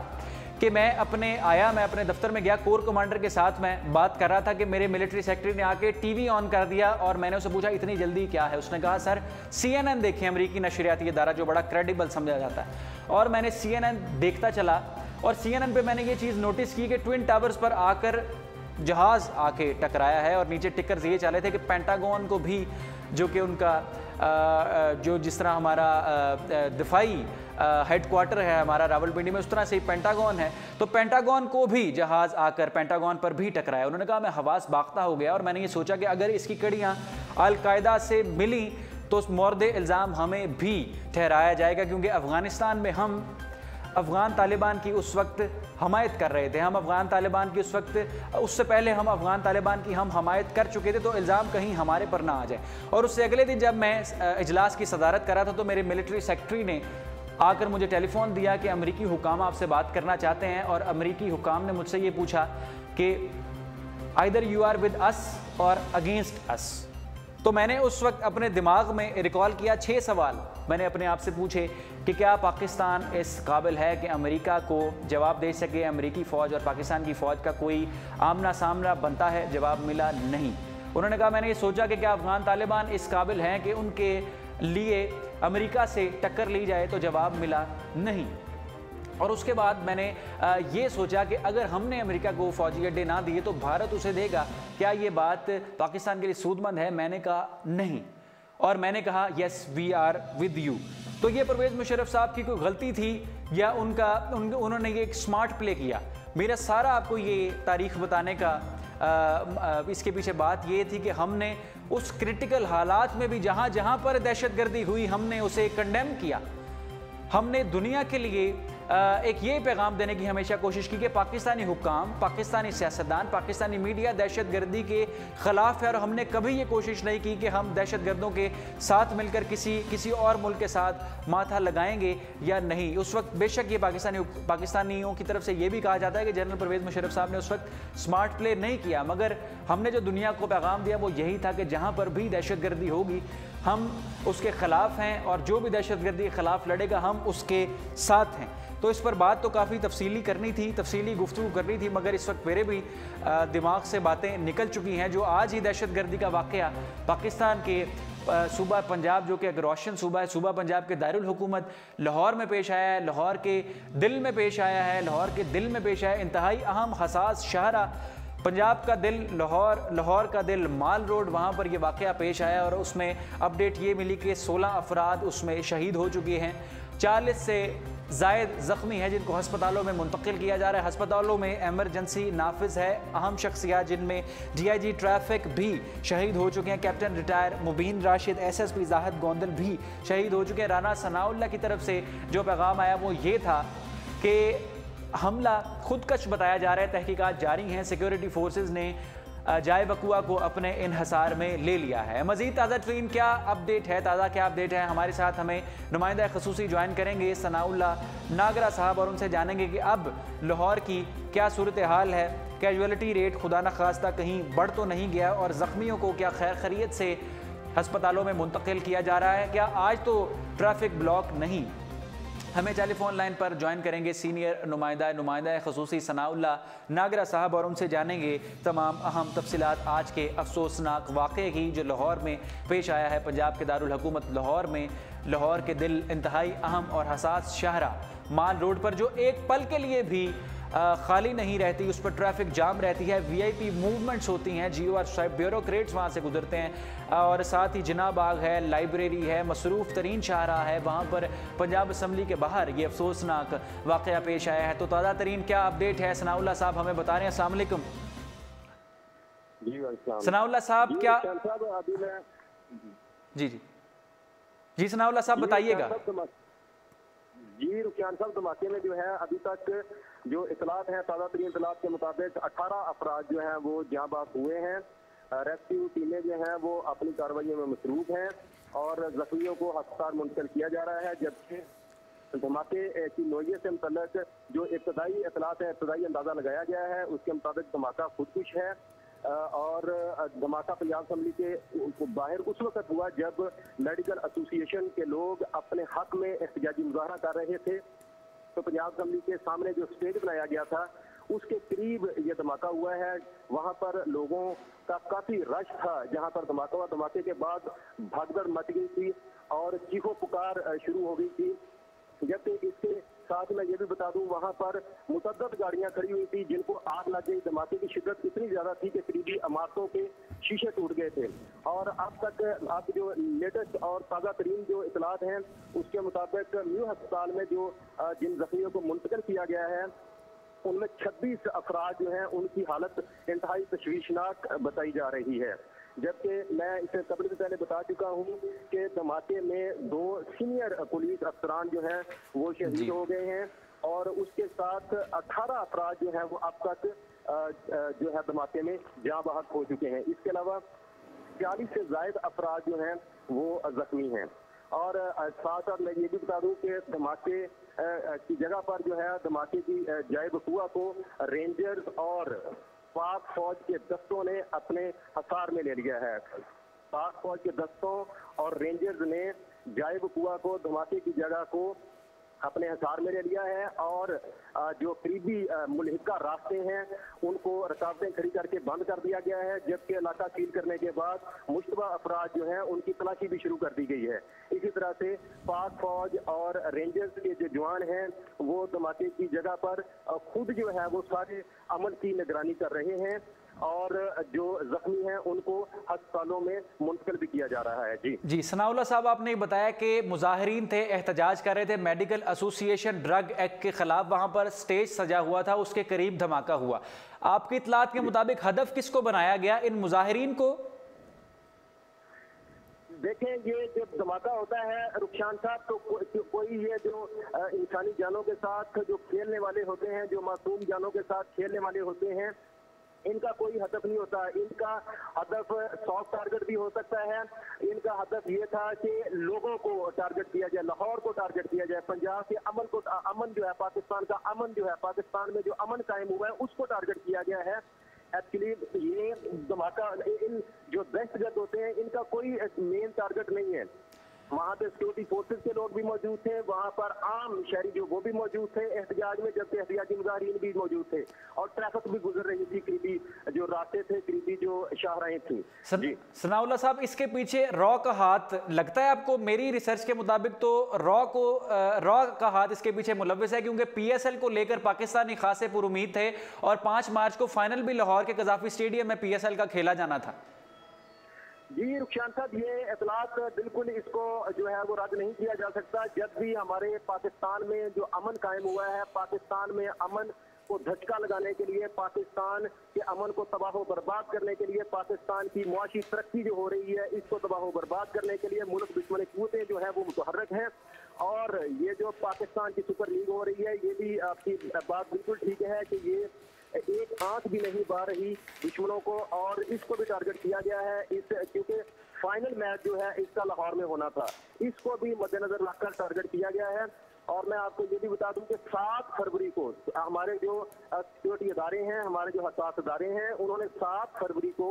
कि मैं अपने दफ्तर में गया, कोर कमांडर के साथ मैं बात कर रहा था कि मेरे मिलिट्री सेक्रेटरी ने आके टीवी ऑन कर दिया और मैंने उससे पूछा इतनी जल्दी क्या है। उसने कहा सर CNN देखें, अमेरिकी नशरियाती इदारा जो बड़ा क्रेडिबल समझा जाता है। और मैंने CNN देखता चला और CNN पे मैंने ये चीज़ नोटिस की कि ट्विन टावर्स पर आकर जहाज़ आके टकराया है और नीचे टिकर्स ये चले थे कि पेंटागन को भी, जो कि उनका जो जिस तरह हमारा दिफाई हेडक्वार्टर है हमारा रावलपिंडी में, उस तरह से ही पेंटागन है, तो पेंटागन को भी जहाज़ आकर पेंटागन पर भी टकराया। उन्होंने कहा मैं हवास बाख्ता हो गया और मैंने ये सोचा कि अगर इसकी कड़ियाँ अल-कायदा से मिली तो उस मोर्द इल्ज़ाम हमें भी ठहराया जाएगा, क्योंकि अफ़गानिस्तान में हम अफ़गान तालिबान की उस वक्त हमायत कर रहे थे। हम अफ़गान तालिबान की उस वक्त, उससे पहले हम अफ़गान तालिबान की हम हमायत कर चुके थे, तो इल्ज़ाम कहीं हमारे पर ना आ जाए। और उससे अगले दिन जब मैं इजलास की सदारत कर रहा था तो मेरे मिलिट्री सेक्रेटरी ने आकर मुझे टेलीफोन दिया कि अमेरिकी हुकाम आपसे बात करना चाहते हैं और अमेरिकी हुकाम ने मुझसे ये पूछा कि either you are with us or against अस। तो मैंने उस वक्त अपने दिमाग में रिकॉल किया 6 सवाल मैंने अपने आप से पूछे कि क्या पाकिस्तान इस काबिल है कि अमेरिका को जवाब दे सके, अमेरिकी फ़ौज और पाकिस्तान की फ़ौज का कोई आमना सामना बनता है। जवाब मिला नहीं। उन्होंने कहा मैंने ये सोचा कि क्या अफ़गान तालिबान इस काबिल हैं कि उनके लिए अमेरिका से टक्कर ली जाए, तो जवाब मिला नहीं। और उसके बाद मैंने ये सोचा कि अगर हमने अमेरिका को फ़ौजी अड्डे ना दिए तो भारत उसे देगा, क्या ये बात पाकिस्तान के लिए सूदमंद है। मैंने कहा नहीं, और मैंने कहा yes we are with you. तो ये परवेज़ मुशर्रफ साहब की कोई गलती थी या उन्होंने ये एक स्मार्ट प्ले किया। मेरा सारा आपको ये तारीख़ बताने का इसके पीछे बात ये थी कि हमने उस क्रिटिकल हालात में भी जहाँ जहाँ पर दहशतगर्दी हुई हमने उसे कंडेम किया। हमने दुनिया के लिए एक ये पैगाम देने की हमेशा कोशिश की कि पाकिस्तानी हुक्काम, पाकिस्तानी सियासतदान, पाकिस्तानी मीडिया दहशतगर्दी के ख़िलाफ़ है और हमने कभी ये कोशिश नहीं की कि हम दहशतगर्दों के साथ मिलकर किसी और मुल्क के साथ माथा लगाएंगे या नहीं। उस वक्त बेशक ये पाकिस्तानियों की तरफ से ये भी कहा जाता है कि जनरल परवेज़ मुशर्रफ साहब ने उस वक्त स्मार्ट प्ले नहीं किया, मगर हमने जो दुनिया को पैगाम दिया वो यही था कि जहाँ पर भी दहशतगर्दी होगी हम उसके ख़िलाफ़ हैं और जो भी दहशतगर्दी के ख़िलाफ़ लड़ेगा हम उसके साथ हैं। तो इस पर बात तो काफ़ी तफसीली करनी थी, तफसीली गुफ्तगू करनी थी, मगर इस वक्त मेरे भी दिमाग से बातें निकल चुकी हैं। जो आज ही दहशतगर्दी का वाक़या पाकिस्तान के सूबा पंजाब जो कि एक रोशन सूबा है, सूबा पंजाब के दारुल हुकूमत लाहौर में पेश आया है, लाहौर के दिल में पेश आया है, लाहौर के दिल में पेश आया है। इंतहाई अहम हसास शहरा पंजाब का दिल लाहौर, लाहौर का दिल माल रोड, वहाँ पर यह वाक़या पेश आया और उसमें अपडेट ये मिली कि 16 अफराद उसमें शहीद हो चुके हैं, 40 से ज़ायद ज़ख्मी हैं जिनको हस्पतालों में मुंतकिल किया जा रहा है। हस्पतालों में एमरजेंसी नाफिज है। अहम शख्सियात जिनमें DIG ट्रैफिक भी शहीद हो चुके हैं, कैप्टन रिटायर मुबीन राशिद, SSP जाहिद गोंदल भी शहीद हो चुके हैं। राना सनाउल्लाह की तरफ से जो पैगाम आया वो ये था कि हमला खुदकश बताया जा रहा है, तहकीकात जारी हैं, सिक्योरिटी फोर्सेज ने जाए बकुआ को अपने इन्हसार में ले लिया है। मजीद ताज़ा तरीन क्या अपडेट है, क्या अपडेट है, हमारे साथ हमें नुमाइंदा खसूसी ज्वाइन करेंगे सनाउल्लाह नागरा साहब और उनसे जानेंगे कि अब लाहौर की क्या सूरत हाल है, कैजुअलिटी रेट खुदा न खास्ता कहीं बढ़ तो नहीं गया और ज़ख्मियों को क्या खैर खैरियत से हस्पतालों में मुंतकिल किया जा रहा है, क्या आज तो ट्रैफिक ब्लॉक नहीं। हमें टेलीफोन लाइन पर ज्वाइन करेंगे सीनियर नुमाइंदा खसूसी सनाउल्लाह नागरा साहब और उनसे जानेंगे तमाम अहम तफसीलात आज के अफसोसनाक वाक़े की जो लाहौर में पेश आया है, पंजाब के दारुल हुकूमत लाहौर में, लाहौर के दिल इंतहाई अहम और हसास शहरा माल रोड पर जो एक पल के लिए भी खाली नहीं रहती, उस पर ट्रैफिक जाम रहती है, VIP मूवमेंट्स होती हैं, GOR ब्यूरोक्रेट्स वहाँ से गुजरते हैं और साथ ही जिना बाग है, लाइब्रेरी है, मसरूफ़ तरीन शाहरा है, वहाँ पर पंजाब असम्बली के बाहर ये अफसोसनाक वाक़या पेश आया है। तो ताज़ा तरीन क्या अपडेट है, सनाउल्लाह साहब हमें बता रहे हैं। अस्सलाम वालेकुम सनाउल्लाह साहब, क्या जी सनाउल्लाह साहब बताइएगा। जी रुखियान साहब, धमाके में जो है अभी तक जो इतलात हैं, ताज़ा तरीन इतलात के मुताबिक 18 अफराद जो हैं वो जाँ बाग हुए हैं। रेस्क्यू टीमें जो हैं वो अपनी कार्रवाई में मसरूफ हैं और जख्मियों को अस्पताल मुंतकिल किया जा रहा है। जबकि धमाके की नौइयत से मुतल्लिक जो इब्तदाई इतलात है, इब्तदाई अंदाज़ा लगाया गया है, उसके मुताबिक धमाका खुदकुश है और धमाका पंजाब असम्बली के बाहर उस वक्त हुआ जब मेडिकल एसोसिएशन के लोग अपने हक में एहतजाजी मुजाहरा कर रहे थे। तो पंजाब असम्बली के सामने जो स्टेज बनाया गया था उसके करीब ये धमाका हुआ है। वहाँ पर लोगों का काफ़ी रश था जहाँ पर धमाका हुआ। धमाके के बाद भागदड़ मच गई थी और चीखो पुकार शुरू हो गई थी। जबकि इसके साथ मैं ये भी बता दूं, वहां पर मुतअद्दिद गाड़ियां खड़ी हुई थी जिनको आग लग गई। धमाके की शिद्दत इतनी ज्यादा थी कि करीबी इमारतों के शीशे टूट गए थे। और अब जो लेटेस्ट और ताज़ा तरीन जो इतलात हैं उसके मुताबिक न्यू अस्पताल में जो जिन जख्मियों को मुंतकिल किया गया है उनमें 26 अफराद जो हैं उनकी हालत इंतहाई तशवीशनाक बताई जा रही है। जबकि मैं इसे कबल से पहले बता चुका हूँ कि धमाके में 2 सीनियर पुलिस अफसरान जो हैं वो शहीद हो गए हैं और उसके साथ 18 अफराद जो हैं वो अब तक जो है धमाके में जाँ बहक हो चुके हैं। इसके अलावा 40 से ज़ायद अफराद जो हैं वो जख्मी हैं। और साथ साथ मैं ये भी बता दूं कि धमाके की जगह पर जो है धमाके की जाए बकुआ को रेंजर्स और पाक फौज के दस्तों ने अपने हसार में ले लिया है। पाक फौज के दस्तों और रेंजर्स ने जाए बकुआ को, धमाके की जगह को अपने हसार में ले लिया है और जो करीबी मुल्हिका रास्ते हैं उनको रुकावटें खड़ी करके बंद कर दिया गया है। जबकि इलाका सील करने के बाद मुश्तबा अफराद जो हैं उनकी तलाशी भी शुरू कर दी गई है। इसी तरह से पाक फौज और रेंजर्स के जो जवान हैं वो धमाके की जगह पर खुद जो है वो सारे अमल की निगरानी कर रहे हैं और जो जख्मी हैं उनको अस्पतालों में मुंतकिल भी किया जा रहा है। जी सनाउल्लाह साहब, आपने बताया कि मुजाहिरीन थे, एहतजाज कर रहे थे मेडिकल एसोसिएशन ड्रग एक्ट के खिलाफ, वहां पर स्टेज सजा हुआ था, उसके करीब धमाका हुआ। आपकी इतलात के मुताबिक हदफ किसको बनाया गया, इन मुजाहिरीन को? देखें, ये जब धमाका होता है रुखसान साहब तो कोई ये जो इंसानी जानों के साथ जो खेलने वाले होते हैं, जो मासूम जानों के साथ खेलने वाले होते हैं, इनका कोई हदफ नहीं होता। इनका हदफ सॉफ्ट टारगेट भी हो सकता है। इनका हदफ ये था कि लोगों को टारगेट किया जाए, लाहौर को टारगेट किया जाए, पंजाब के अमन को, अमन जो है पाकिस्तान का अमन जो है, पाकिस्तान में जो अमन कायम हुआ है उसको टारगेट किया गया है। एक्चुअली ये धमाका, इन जो दहशतगर्द होते हैं इनका कोई मेन टारगेट नहीं है। वहाँ पे सिक्योरिटी फोर्सेस के लोग भी मौजूद थे, वहाँ पर आम शहरी जो वो भी मौजूद थे एहतजाज में, जबकि एहतजाजी मुजाहिरीन भी मौजूद थे और ट्रैफिक भी गुजर रही थी, करीबी जो रास्ते थे, करीबी जो शाहराहें थी। सनाउल्लाह साहब, इसके पीछे रॉ का हाथ लगता है आपको? मेरी रिसर्च के मुताबिक तो रॉ का हाथ इसके पीछे मुलव्विस है, क्योंकि PSL को लेकर पाकिस्तानी खासे पुरुमीद थे और 5 मार्च को फाइनल भी लाहौर के कजाफी स्टेडियम में PSL का खेला जाना था। जी रुखसान साहब, ये इतलात बिल्कुल इसको जो है वो रद्द नहीं किया जा सकता। जब भी हमारे पाकिस्तान में जो अमन कायम हुआ है, पाकिस्तान में अमन को धचका लगाने के लिए, पाकिस्तान के अमन को तबाह बर्बाद करने के लिए, पाकिस्तान की मुआशी तरक्की जो हो रही है इसको तबाह बर्बाद करने के लिए मुल्क दुश्मनी क़ुव्वतें जो है वो मुतहर्रिक हैं। और ये जो पाकिस्तान की सुपर लीग हो रही है, ये भी आपकी बात बिल्कुल ठीक है कि ये एक आंख भी नहीं बा रही दुश्मनों को, और इसको भी टारगेट किया गया है क्योंकि फाइनल मैच जो है इसका लाहौर में होना था, इसको भी मद्देनजर रखकर टारगेट किया गया है। और मैं आपको ये भी बता दूं कि 7 फरवरी को हमारे जो सिक्योरिटी इदारे हैं, हमारे जो हसास इदारे हैं, उन्होंने 7 फरवरी को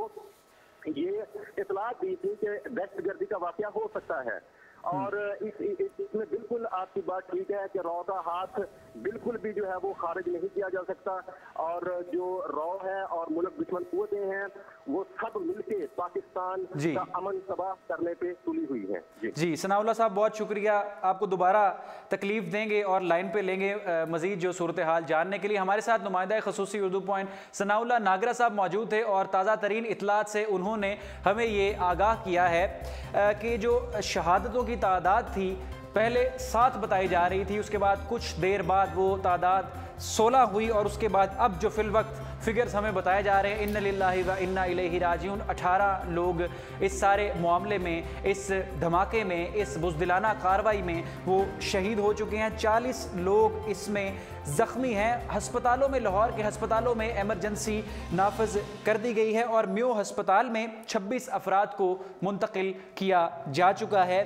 ये इतलात दी थी कि दहशतगर्दी का वाकया हो सकता है। और इसमें बिल्कुल आपकी बात ठीक है कि रॉ का हाथ बिल्कुल भी जो है वो खारिज नहीं किया जा सकता, और जो रॉ है और मुल्क दुश्मन क़ुव्वतें हैं वो सब मिलके पाकिस्तान का अमन तबाह करने पे तुली हुई है। जी सनाउल्लाह साहब, बहुत शुक्रिया। आपको दोबारा तकलीफ देंगे और लाइन पे लेंगे मजीद जो सूरत हाल जानने के लिए। हमारे साथ नुमाइंदा खसूसी उर्दू पॉइंट सनाउल्लाह नागरा साहब मौजूद थे और ताज़ा तरीन इतलात से उन्होंने हमें ये आगाह किया है कि जो शहादतों की तादाद थी पहले 7 बताई जा रही थी, उसके बाद कुछ देर बाद वो तादाद 16 हुई और उसके बाद अब जो फिल वक्त फिगर्स हमें बताए जा रहे हैं, इन्ना लिल्लाहि व इन्ना इलैहि राजिऊन, 18 लोग इस सारे मामले में, इस धमाके में, इस बुज़दिलाना कार्रवाई में वो शहीद हो चुके हैं। 40 लोग इसमें ज़ख्मी हैं। हस्पतालों में, लाहौर के हस्पतालों में एमरजेंसी नाफज कर दी गई है और म्यो हस्पताल में 26 अफराद को मुंतकिल किया जा चुका है।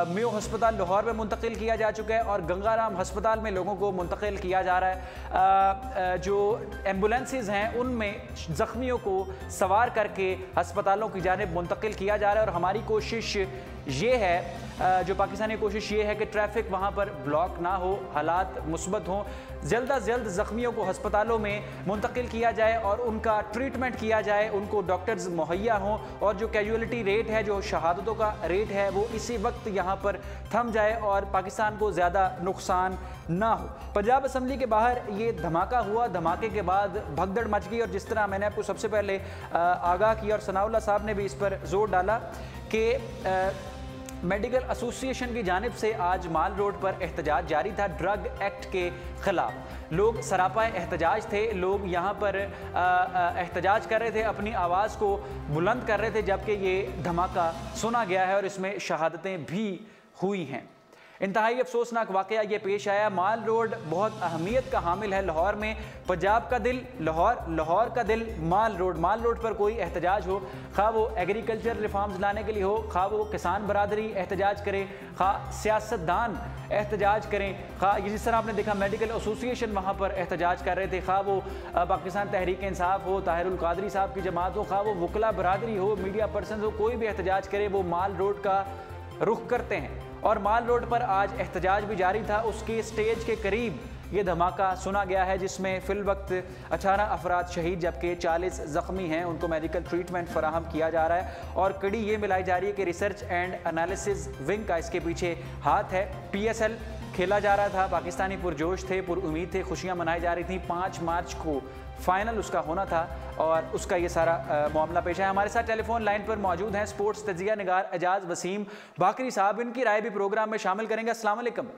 म्यो हस्पताल लाहौर में मुंतकिल किया जा चुका है और गंगाराम हस्पताल में लोगों को मुंतकिल किया जा रहा है। जो एम्बुलेंसेज हैं उनमें ज़ख्मियों को सवार करके अस्पतालों की जानिब मुंतकिल किया जा रहा है। और हमारी कोशिश ये है, जो पाकिस्तानी कोशिश ये है कि ट्रैफिक वहाँ पर ब्लॉक ना हो, हालात मुस्बत हों, जल्द अज जल्द ज़ख्मियों को अस्पतालों में मुंतकिल किया जाए और उनका ट्रीटमेंट किया जाए, उनको डॉक्टर्स मुहैया हों और जो कैजुअलिटी रेट है, जो शहादतों का रेट है, वो इसी वक्त यहाँ पर थम जाए और पाकिस्तान को ज़्यादा नुकसान ना हो। पंजाब असम्बली के बाहर ये धमाका हुआ, धमाके के बाद भगदड़ मच गई और जिस तरह मैंने आपको सबसे पहले आगाह किया और सनाउल्लाह साहब ने भी इस पर जोर डाला कि मेडिकल एसोसिएशन की जानिब से आज माल रोड पर एहतजाज जारी था ड्रग एक्ट के खिलाफ। लोग सरापा एहतजाज थे, लोग यहाँ पर एहतजाज कर रहे थे, अपनी आवाज़ को बुलंद कर रहे थे, जबकि ये धमाका सुना गया है और इसमें शहादतें भी हुई हैं। इंतहाई अफसोसनाक वाक़या ये पेश आया। माल रोड बहुत अहमियत का हामिल है लाहौर में। पंजाब का दिल लाहौर, लाहौर का दिल माल रोड। माल रोड पर कोई एहतजाज हो, खा वो एग्रीकल्चर रिफॉर्म्स लाने के लिए हो, खा वो किसान बरादरी एहतजाज करे, खा सियासतदान एहतजाज करें, खा जिस तरह आपने देखा मेडिकल एसोसिएशन वहाँ पर एहतजाज कर रहे थे, खा वो पाकिस्तान तहरीक इंसाफ हो, ताहिरुल कादरी साहब की जमात हो, खा वो वकला बरादरी हो, मीडिया पर्सन हो, कोई भी एहतजाज करे वो माल रोड का रुख करते हैं। और माल रोड पर आज एहतजाज भी जारी था। उसके स्टेज के करीब ये धमाका सुना गया है जिसमें फिल वक्त 18 अफराद शहीद जबकि 40 ज़ख्मी हैं, उनको मेडिकल ट्रीटमेंट फराहम किया जा रहा है। और कड़ी ये मिलाई जा रही है कि रिसर्च एंड एनालिसिस विंग का इसके पीछे हाथ है। PSL खेला जा रहा था, पाकिस्तानी पुरजोश थे, पुरुम्मीद थे, खुशियाँ मनाई जा रही थी। 5 मार्च को फाइनल उसका होना था और उसका ये सारा मामला पेश है। हमारे साथ टेलीफोन लाइन पर मौजूद हैं स्पोर्ट्स तजिया निगार एजाज वसीम बाकरी साहब, इनकी राय भी प्रोग्राम में शामिल करेंगे। अस्सलाम वालेकुम।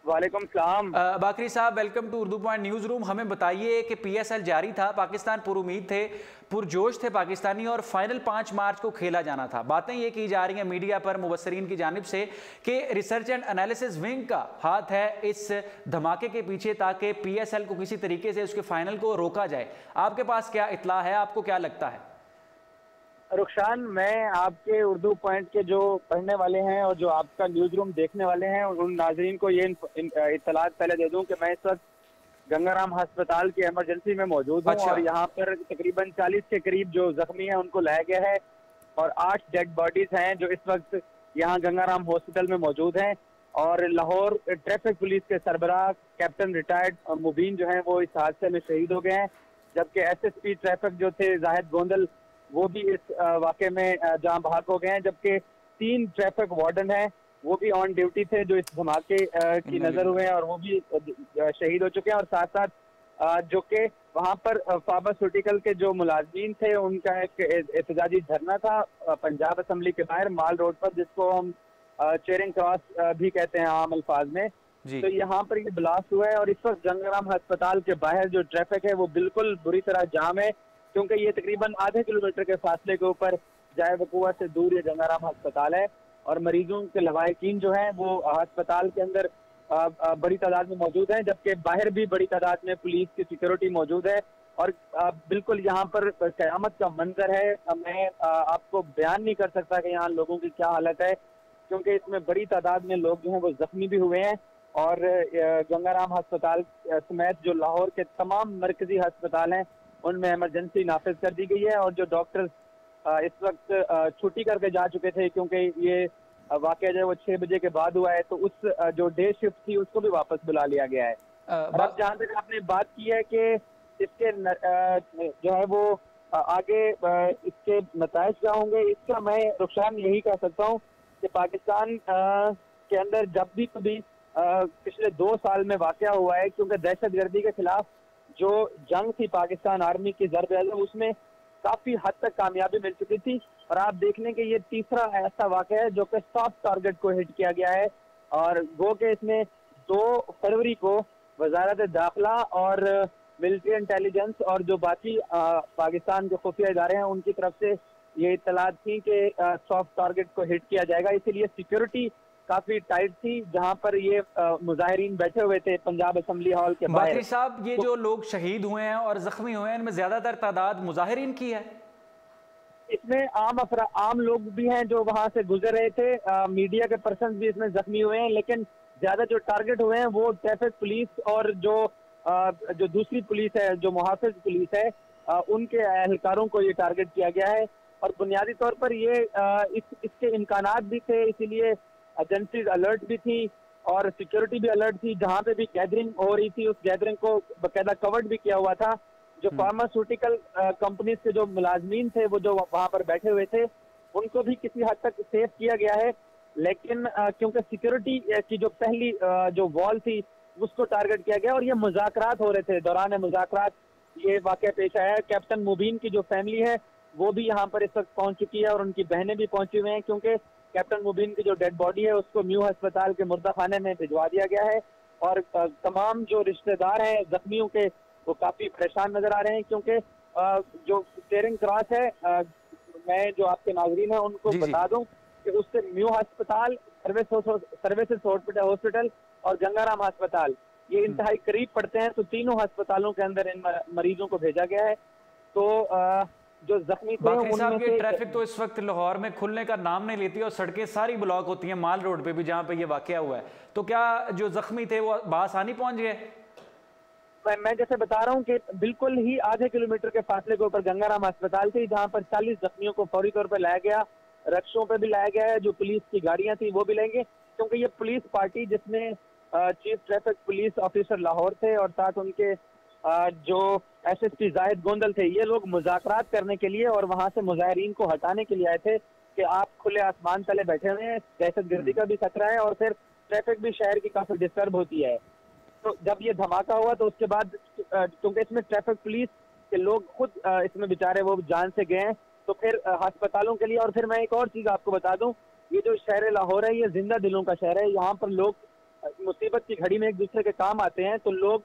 वालेकुम सलाम। बाकरी साहब, welcome to Urdu point newsroom. हमें बताइए कि PSL जारी था, पाकिस्तान पुरुम्मीद थे, पुरजोश थे पाकिस्तानी और फाइनल 5 मार्च को खेला जाना था। बातें ये की जा रही हैं मीडिया पर मुबस्सरीन की जानिब से कि रिसर्च एंड एनालिसिस विंग का हाथ है इस धमाके के पीछे ताकि PSL को किसी तरीके से उसके फाइनल को रोका जाए। आपके पास क्या इत्ला है, आपको क्या लगता है? रुखसान, मैं आपके उर्दू पॉइंट के जो पढ़ने वाले हैं और जो आपका न्यूज़ रूम देखने वाले हैं उन नाजरीन को ये इत्तलात पहले दे दूं कि मैं इस वक्त गंगाराम अस्पताल की इमरजेंसी में मौजूद हूँ। और यहाँ पर तकरीबन 40 के करीब जो जख्मी हैं उनको लाया गया है और 8 डेड बॉडीज हैं जो इस वक्त यहाँ गंगाराम हॉस्पिटल में मौजूद हैं। और लाहौर ट्रैफिक पुलिस के सरबराह कैप्टन रिटायर्ड मुबीन जो हैं वो इस हादसे में शहीद हो गए हैं, जबकि एसएसपी ट्रैफिक जो थे जाहिद गोंदल वो भी इस वाक़े में जान बहक हो गए हैं, जबकि 3 ट्रैफिक वार्डन हैं वो भी ऑन ड्यूटी थे जो इस धमाके की नजर हुए हैं और वो भी शहीद हो चुके हैं। और साथ साथ जो कि वहाँ पर फार्मास्यूटिकल के जो मुलाजमीन थे उनका एक एहतजाजी धरना था पंजाब असम्बली के बाहर माल रोड पर, जिसको हम चेयरिंग क्रॉस भी कहते हैं आम अल्फाज में। तो यहाँ पर ये ब्लास्ट हुआ है और इस वक्त गंगाराम अस्पताल के बाहर जो ट्रैफिक है वो बिल्कुल बुरी तरह जाम है, क्योंकि ये तकरीबन आधे किलोमीटर के फासले के ऊपर जाए वकुआ से दूर ये गंगाराम अस्पताल है और मरीजों के लवाहिकीन जो हैं वो अस्पताल के अंदर बड़ी तादाद में मौजूद हैं, जबकि बाहर भी बड़ी तादाद में पुलिस की सिक्योरिटी मौजूद है। और बिल्कुल यहाँ पर क़यामत का मंजर है। मैं आपको बयान नहीं कर सकता कि यहाँ लोगों की क्या हालत है, क्योंकि इसमें बड़ी तादाद में लोग जो हैं वो जख्मी भी हुए हैं। और गंगाराम अस्पताल समेत जो लाहौर के तमाम मरकजी अस्पताल हैं उनमें इमरजेंसी नाफिज कर दी गई है और जो डॉक्टर्स इस वक्त छुट्टी करके जा चुके थे, क्योंकि ये वाकया जो है वो 6 बजे के बाद हुआ है, तो उस जो डे शिफ्ट थी उसको भी वापस बुला लिया गया है। और अब जहाँ तक आपने बात की है कि इसके जो है वो आगे इसके नताइज क्या होंगे, इसका मैं रुखसान यही कह सकता हूँ कि पाकिस्तान के अंदर जब भी कभी पिछले 2 साल में वाकया हुआ है, क्योंकि दहशतगर्दी के खिलाफ जो जंग थी पाकिस्तान आर्मी की ज़रब उसमें काफी हद तक कामयाबी मिल चुकी थी। और आप देख लें कि ये तीसरा ऐसा वाकया है जो कि सॉफ्ट टारगेट को हिट किया गया है और वो कि इसमें 2 फरवरी को वजारत दाखिला और मिलिट्री इंटेलिजेंस और जो बाकी पाकिस्तान के खुफिया इदारे हैं उनकी तरफ से ये इत्तलात थी कि सॉफ्ट टारगेट को हिट किया जाएगा, इसीलिए सिक्योरिटी काफी टाइट थी जहां पर ये मुजाहिरीन बैठे हुए थे पंजाब असेंबली हॉल के बाहर। बाकरी साहब, ये जो लोग शहीद हुए हैं और जख्मी हुए हैं इनमें ज्यादातर तादाद मुजाहिरीन की है? इसमें आम लोग भी हैं जो वहां से गुजर रहे थे, मीडिया के पर्सन भी इसमें जख्मी हुए हैं, लेकिन ज्यादा जो टारगेट हुए हैं वो ट्रैफिक पुलिस और जो दूसरी पुलिस है, जो मुहाफिज पुलिस है, उनके एहलकारों को ये टारगेट किया गया है। और बुनियादी तौर पर ये इसके इम्कानात भी थे, इसीलिए एजेंसीज अलर्ट भी थी और सिक्योरिटी भी अलर्ट थी। जहाँ पे भी गैदरिंग हो रही थी उस गैदरिंग को बाकायदा कवर्ड भी किया हुआ था। जो फार्मास्यूटिकल कंपनीज के जो मुलाजमीन थे वो जो वहाँ पर बैठे हुए थे उनको भी किसी हद तक सेफ किया गया है, लेकिन क्योंकि सिक्योरिटी की जो पहली जो वॉल थी उसको टारगेट किया गया और ये मुज़ाकरात हो रहे थे। दौरान मुज़ाकरात ये वाक़या पेश आया है। कैप्टन मुबीन की जो फैमिली है वो भी यहाँ पर इस वक्त पहुँच चुकी है और उनकी बहनें भी पहुँची हुई हैं, क्योंकि कैप्टन मुबीन की जो डेड बॉडी है उसको म्यू अस्पताल के मुर्दा खाने में भिजवा दिया गया है। और तमाम जो रिश्तेदार हैं जख्मियों के वो काफी परेशान नजर आ रहे हैं, क्योंकि जो चेयरिंग क्रॉस है, मैं जो आपके नाजरीन हैं उनको बता दूं कि उससे म्यू अस्पताल, सर्विसेज हॉस्पिटल और गंगाराम अस्पताल ये इंतहाई करीब पड़ते हैं, तो तीनों अस्पतालों के अंदर इन मरीजों को भेजा गया है। तो जो जख्मी थे उनमें से ट्रैफिक तो इस वक्त लाहौर में खुलने का नाम नहीं लेती और सड़कें सारी ब्लॉक होती हैं, माल रोड पे भी जहां पे ये वाकया हुआ है। तो क्या जो जख्मी थे वो बासानी पहुंच गए? मैं जैसे बता रहा हूँ कि बिल्कुल ही आधे किलोमीटर के फासले के ऊपर गंगाराम अस्पताल थी, जहाँ पर 40 जख्मियों को फौरी तौर पर लाया गया, रक्षों पे भी लाया गया है, जो पुलिस की गाड़ियां थी वो भी लेंगे, क्योंकि ये पुलिस पार्टी जिसमें chief traffic police officer Lahore थे और साथ उनके जो एसएसपी जाहिद गोंदल थे, ये लोग मुज़ाकरात करने के लिए और वहां से मुजाहिरीन को हटाने के लिए आए थे कि आप खुले आसमान तले बैठे हुए हैं, दहशतगर्दी का भी खतरा है और फिर ट्रैफिक भी शहर की काफी डिस्टर्ब होती है। तो जब ये धमाका हुआ तो उसके बाद क्योंकि इसमें ट्रैफिक पुलिस के लोग खुद इसमें बेचारे वो जान से गए हैं, तो फिर अस्पतालों के लिए। और फिर मैं एक और चीज आपको बता दूं, ये जो शहर लाहौर है ये जिंदा दिलों का शहर है। यहाँ पर लोग मुसीबत की घड़ी में एक दूसरे के काम आते हैं, तो लोग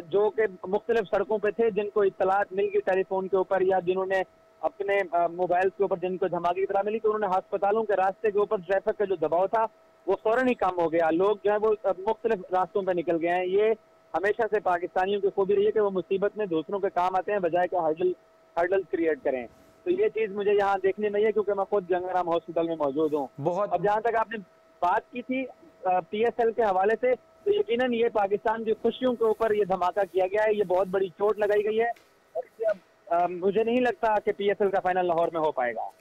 जो कि मुख्तलिफ सड़कों पे थे, जिनको इत्तलात मिल गई टेलीफोन के ऊपर या जिन्होंने अपने मोबाइल के ऊपर जिनको धमाके की तरह मिली, तो उन्होंने अस्पतालों के रास्ते के ऊपर ट्रैफिक का जो दबाव था वो फौरन ही कम हो गया। लोग जो है वो मुख्तलिफ रास्तों पे निकल गए हैं। ये हमेशा से पाकिस्तानियों की खूबी रही है कि वो मुसीबत में दूसरों के काम आते हैं बजाय के हर्डल क्रिएट करें। तो ये चीज मुझे यहाँ देखने में है, क्योंकि मैं खुद गंगाराम हॉस्पिटल में मौजूद हूँ। अब जहाँ तक आपने बात की थी PSL के हवाले से, तो यकीनन ये पाकिस्तान की खुशियों के ऊपर ये धमाका किया गया है, ये बहुत बड़ी चोट लगाई गई है और मुझे नहीं लगता कि PSL का फाइनल लाहौर में हो पाएगा।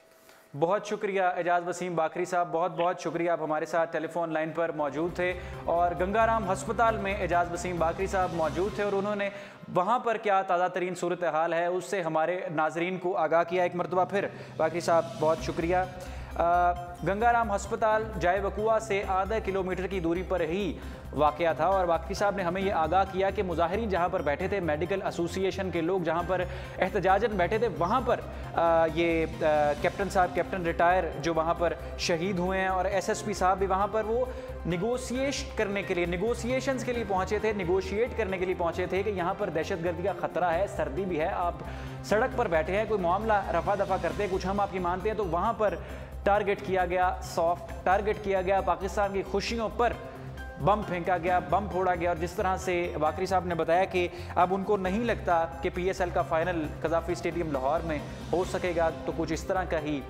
बहुत शुक्रिया एजाज वसीम बाकरी साहब, बहुत बहुत शुक्रिया, आप हमारे साथ टेलीफोन लाइन पर मौजूद थे और गंगाराम अस्पताल में एजाज वसीम बाकरी साहब मौजूद थे और उन्होंने वहाँ पर क्या ताज़ा तरीन सूरत हाल है उससे हमारे नाजरीन को आगाह किया। एक मरतबा फिर बाकरी साहब बहुत शुक्रिया। गंगाराम अस्पताल जाए वकुआ से आधा किलोमीटर की दूरी पर ही वाक़या था और बाकरी साहब ने हमें ये आगाह किया कि मुजाहिरीन जहाँ पर बैठे थे, मेडिकल एसोसिएशन के लोग जहाँ पर एहतजाजन बैठे थे, वहाँ पर कैप्टन साहब, कैप्टन रिटायर जो वहाँ पर शहीद हुए हैं और SSP साहब भी वहाँ पर वो निगोशिएट करने के लिए, निगोशिएशंस के लिए पहुँचे थे, निगोशिएट करने के लिए पहुँचे थे कि यहाँ पर दहशतगर्दी का ख़तरा है, सर्दी भी है, आप सड़क पर बैठे हैं, कोई मामला रफा दफा करते हैं, कुछ हम आपकी मानते हैं, तो वहाँ पर टारगेट किया गया, सॉफ्ट टारगेट किया गया, पाकिस्तान की खुशियों पर बम फेंका गया, बम फोड़ा गया। और जिस तरह से बाकरी साहब ने बताया कि अब उनको नहीं लगता कि PSL का फाइनल कज़ाफ़ी स्टेडियम लाहौर में हो सकेगा, तो कुछ इस तरह का ही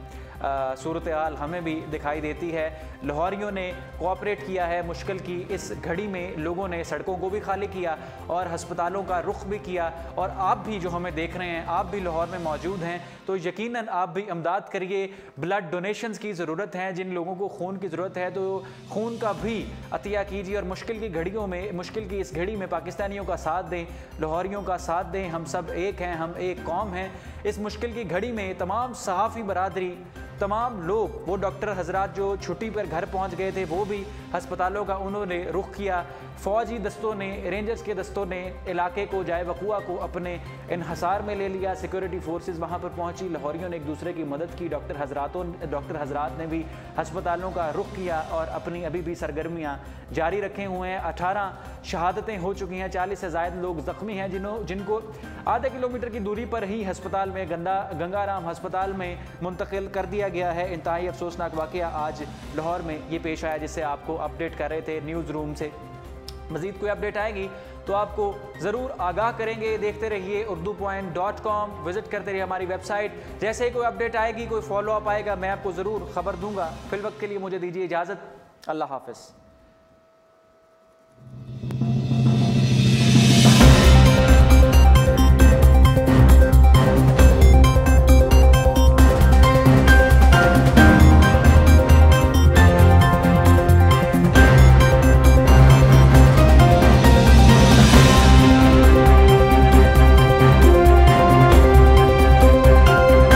सूरत हाल हमें भी दिखाई देती है। लाहौरियों ने कोऑपरेट किया है, मुश्किल की इस घड़ी में लोगों ने सड़कों को भी खाली किया और हस्पतालों का रुख भी किया। और आप भी जो हमें देख रहे हैं, आप भी लाहौर में मौजूद हैं, तो यकीनन आप भी इमदाद करिए। ब्लड डोनेशंस की ज़रूरत है, जिन लोगों को खून की ज़रूरत है तो खून का भी अतिया कीजिए और मुश्किल की घड़ियों में, मुश्किल की इस घड़ी में पाकिस्तानियों का साथ दें, लाहौरियों का साथ दें। हम सब एक हैं, हम एक कौम हैं। इस मुश्किल की घड़ी में तमाम सहाफ़ी बरादरी, तमाम लोग, वो डॉक्टर हजरात जो छुट्टी पर घर पहुंच गए थे, वो भी अस्पतालों का उन्होंने रुख किया। फ़ौजी दस्तों ने, रेंजर्स के दस्तों ने इलाके को, जाए वकुआ को अपने इन्हसार में ले लिया। सिक्योरिटी फोर्सेस वहाँ पर पहुँची, लाहौरियों ने एक दूसरे की मदद की। डॉक्टर हजरात ने भी अस्पतालों का रुख किया और अपनी अभी भी सरगर्मियाँ जारी रखे हुए हैं। 18 शहादतें हो चुकी हैं, 40 से ज़ायद लोग ज़ख्मी हैं जिनको आधे किलोमीटर की दूरी पर ही अस्पताल में, गंगाराम अस्पताल में मुंतकिल कर दिया गया है। इंतहाई अफसोसनाक वाक़या आज लाहौर में ये पेश आया, जिससे आपको अपडेट कर रहे थे न्यूज़ रूम से। मज़ीद कोई अपडेट आएगी तो आपको ज़रूर आगाह करेंगे। देखते रहिए urdupoint.com, विज़िट करते रहिए हमारी वेबसाइट। जैसे ही कोई अपडेट आएगी, कोई फॉलोअप आएगा, मैं आपको ज़रूर ख़बर दूंगा। फिल वक्त के लिए मुझे दीजिए इजाज़त। अल्लाह हाफ़िज़।